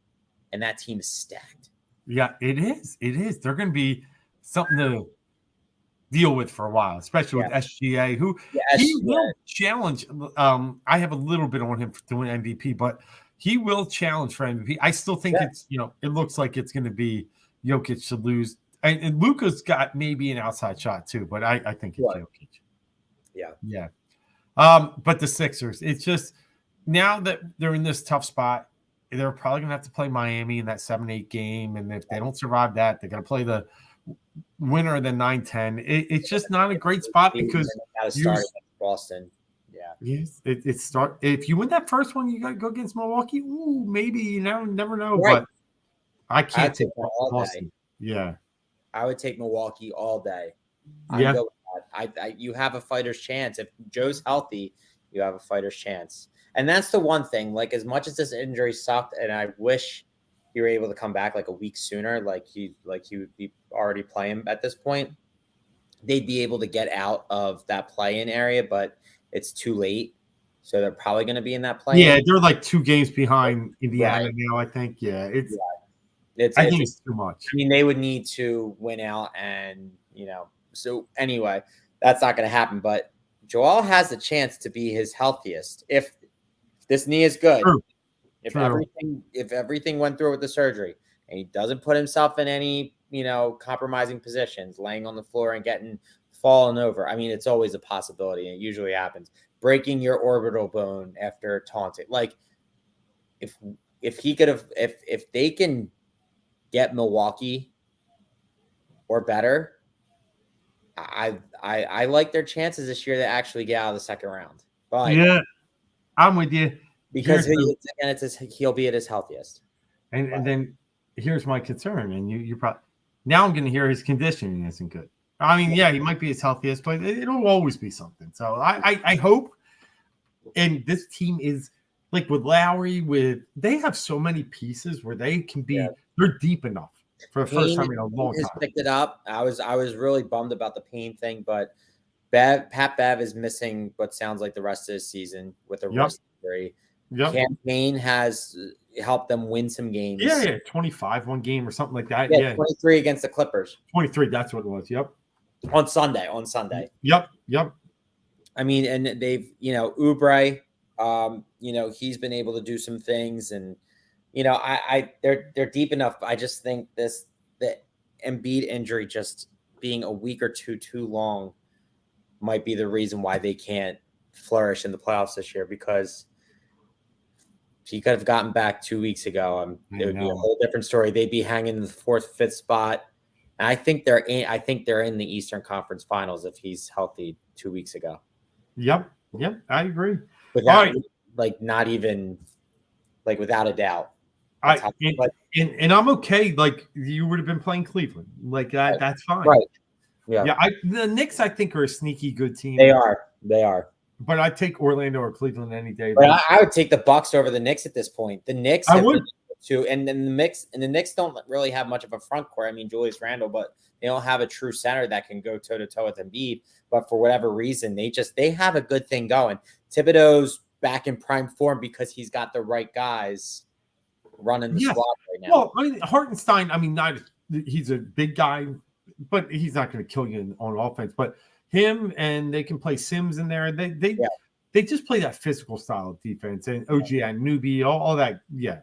and that team is stacked. Yeah, it is. It is. They're going to be something to deal with for a while, especially with SGA, who he will challenge. I have a little bit on him to win MVP, but he will challenge for MVP. I still think it's, it looks like it's going to be Jokic to lose. And Luka's got maybe an outside shot too, but I think it's Jokic. Yeah. But the Sixers, it's just, now that they're in this tough spot, they're probably going to have to play Miami in that 7-8 game. And if they don't survive that, they're going to play the winner of the 9-10. It's just not a great spot because Boston. Yes, if you win that first one, you got to go against Milwaukee. Ooh, maybe, never know. Right. But I can't take Boston. Yeah, I would take Milwaukee all day. You have a fighter's chance. If Joe's healthy, you have a fighter's chance. And that's the one thing. Like, as much as this injury sucked, and I wish you were able to come back like a week sooner, like he would be already playing at this point, they'd be able to get out of that play-in area, but it's too late. so they're probably going to be in that play. Yeah, they're like 2 games behind Indiana Right. now, I think. Yeah, I think it's too much. I mean, they would need to win out, and so anyway, that's not going to happen. But Joel has the chance to be his healthiest if this knee is good. True. If True. everything went through with the surgery, and he doesn't put himself in any compromising positions, laying on the floor and getting fallen over. I mean, it's always a possibility, and it usually happens. Breaking your orbital bone after taunting, like if he could have, if they can get Milwaukee or better, I like their chances this year to actually get out of the second round. But yeah, I'm with you because he'll be at his healthiest. And then here's my concern, and you probably now I'm going to hear his conditioning isn't good. I mean, yeah, he might be his healthiest, but it'll always be something. So I hope, and this team is like with Lowry, they have so many pieces where they can be they're deep enough for the first time in a long time. Picked it up. I was really bummed about the pain thing, but Pat Bev is missing what sounds like the rest of the season with a wrist injury. Campaign has helped them win some games. Yeah, 25 one game or something like that. Yeah, 23 against the Clippers. 23, that's what it was. Yep. On Sunday. Yep. I mean, and they've, Oubre, he's been able to do some things, and they're deep enough. I just think the Embiid injury just being a week or two too long might be the reason why they can't flourish in the playoffs this year, because he could have gotten back 2 weeks ago. It would be a whole different story. They'd be hanging in the 4th, 5th spot. And I think they're in the Eastern Conference Finals if he's healthy 2 weeks ago. Yep, I agree. Without not even without a doubt. And I'm okay. Like you would have been playing Cleveland, like that. That's fine. Right. Yeah. Yeah. The Knicks, I think, are a sneaky good team. They are. But I'd take Orlando or Cleveland any day. But I would take the Bucks over the Knicks at this point. The Knicks, I would too, and then the Knicks don't really have much of a front court. I mean, Julius Randle, but they don't have a true center that can go toe to toe with Embiid. But for whatever reason, they have a good thing going. Thibodeau's back in prime form because he's got the right guys running the squad right now. Well, I mean, Hartenstein. I mean, he's a big guy, but he's not going to kill you on offense. But him, and they can play Sims in there. They just play that physical style of defense, and OG Anunoby, all that. Yeah,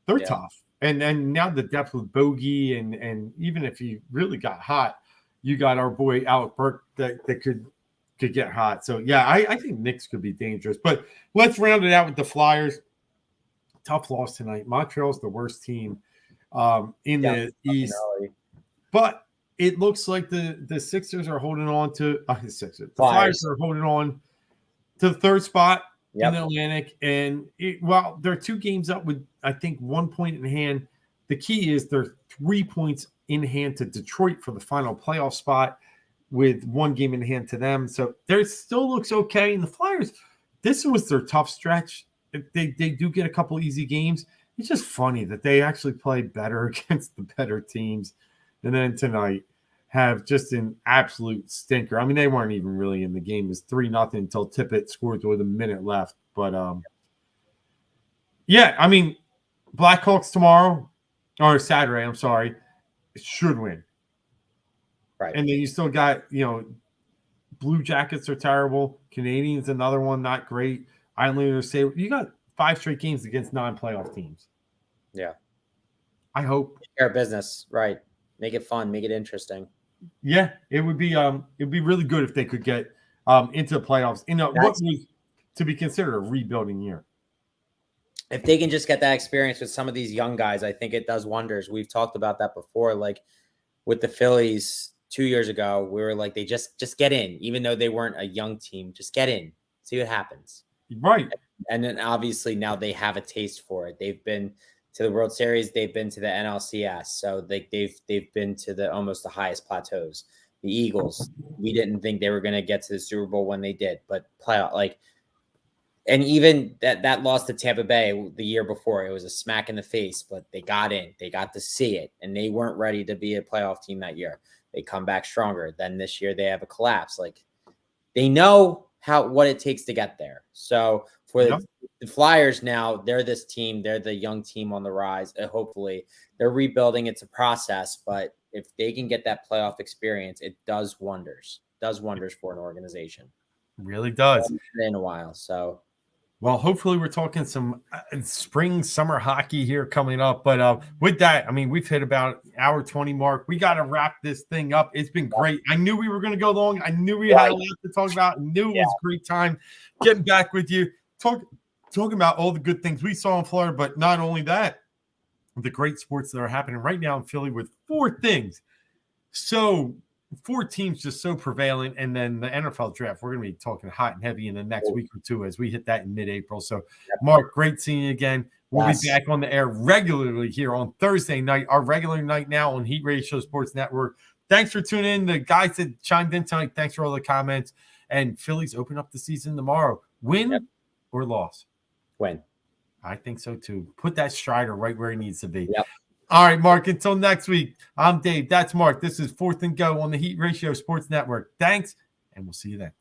they're tough. And now the depth with Bogey, and even if he really got hot, you got our boy Alec Burke that could get hot. So yeah, I think Knicks could be dangerous. But let's round it out with the Flyers. Tough loss tonight. Montreal's the worst team in the East, but it looks like the Sixers are holding on to the Flyers are holding on to the 3rd spot in the Atlantic. And they're 2 games up with, I think, 1 point in hand. The key is they're 3 points in hand to Detroit for the final playoff spot with 1 game in hand to them. So there still looks okay. And the Flyers, this was their tough stretch. They do get a couple easy games. It's just funny that they actually play better against the better teams. And then tonight have just an absolute stinker. I mean, they weren't even really in the game. It was 3-0 until Tippett scored with a minute left. But, I mean, Blackhawks tomorrow, or Saturday, I'm sorry, should win. Right. And then you still got, Blue Jackets are terrible. Canadians, another one, not great. Islanders, you got 5 straight games against non-playoff teams. Yeah. I hope. Take care of business. Right. Make it fun. Make it interesting. Yeah, it'd be really good if they could get into the playoffs in what was to be considered a rebuilding year. If they can just get that experience with some of these young guys, I think it does wonders. We've talked about that before. Like with the Phillies 2 years ago, we were like, they just get in, even though they weren't a young team. Just get in, see what happens. Right. And then obviously now they have a taste for it. They've been to the World Series, they've been to the NLCS, so they've been to almost the highest plateaus. The Eagles, we didn't think they were going to get to the Super Bowl when they did, but and even that loss to Tampa Bay the year before, it was a smack in the face, but they got in, they got to see it, and they weren't ready to be a playoff team that year. They come back stronger. Then this year they have a collapse. Like they know what it takes to get there. So for the Flyers now, they're this team. They're the young team on the rise. Hopefully, they're rebuilding. It's a process, but if they can get that playoff experience, it does wonders. Does wonders for an organization. Really does. In a while. So, well, hopefully we're talking some spring, summer hockey here coming up. But with that, I mean, we've hit about hour 20 mark. We got to wrap this thing up. It's been great. I knew we were going to go long. I knew we had a lot to talk about. I knew it was a great time getting back with you, talking about all the good things we saw in Florida. But not only that, the great sports that are happening right now in Philly with 4 things. So 4 teams just so prevalent, and then the NFL draft, we're going to be talking hot and heavy in the next week or two as we hit that in mid-April. So, Mark, great seeing you again. We'll be back on the air regularly here on Thursday night, our regular night now on Heat Radio Sports Network. Thanks for tuning in. The guys that chimed in tonight, thanks for all the comments. And Phillies open up the season tomorrow. Win or loss? Win. I think so, too. Put that Strider right where he needs to be. Yep. All right, Mark, until next week, I'm Dave. That's Mark. This is 4th and Go on the Heat Ratio Sports Network. Thanks, and we'll see you then.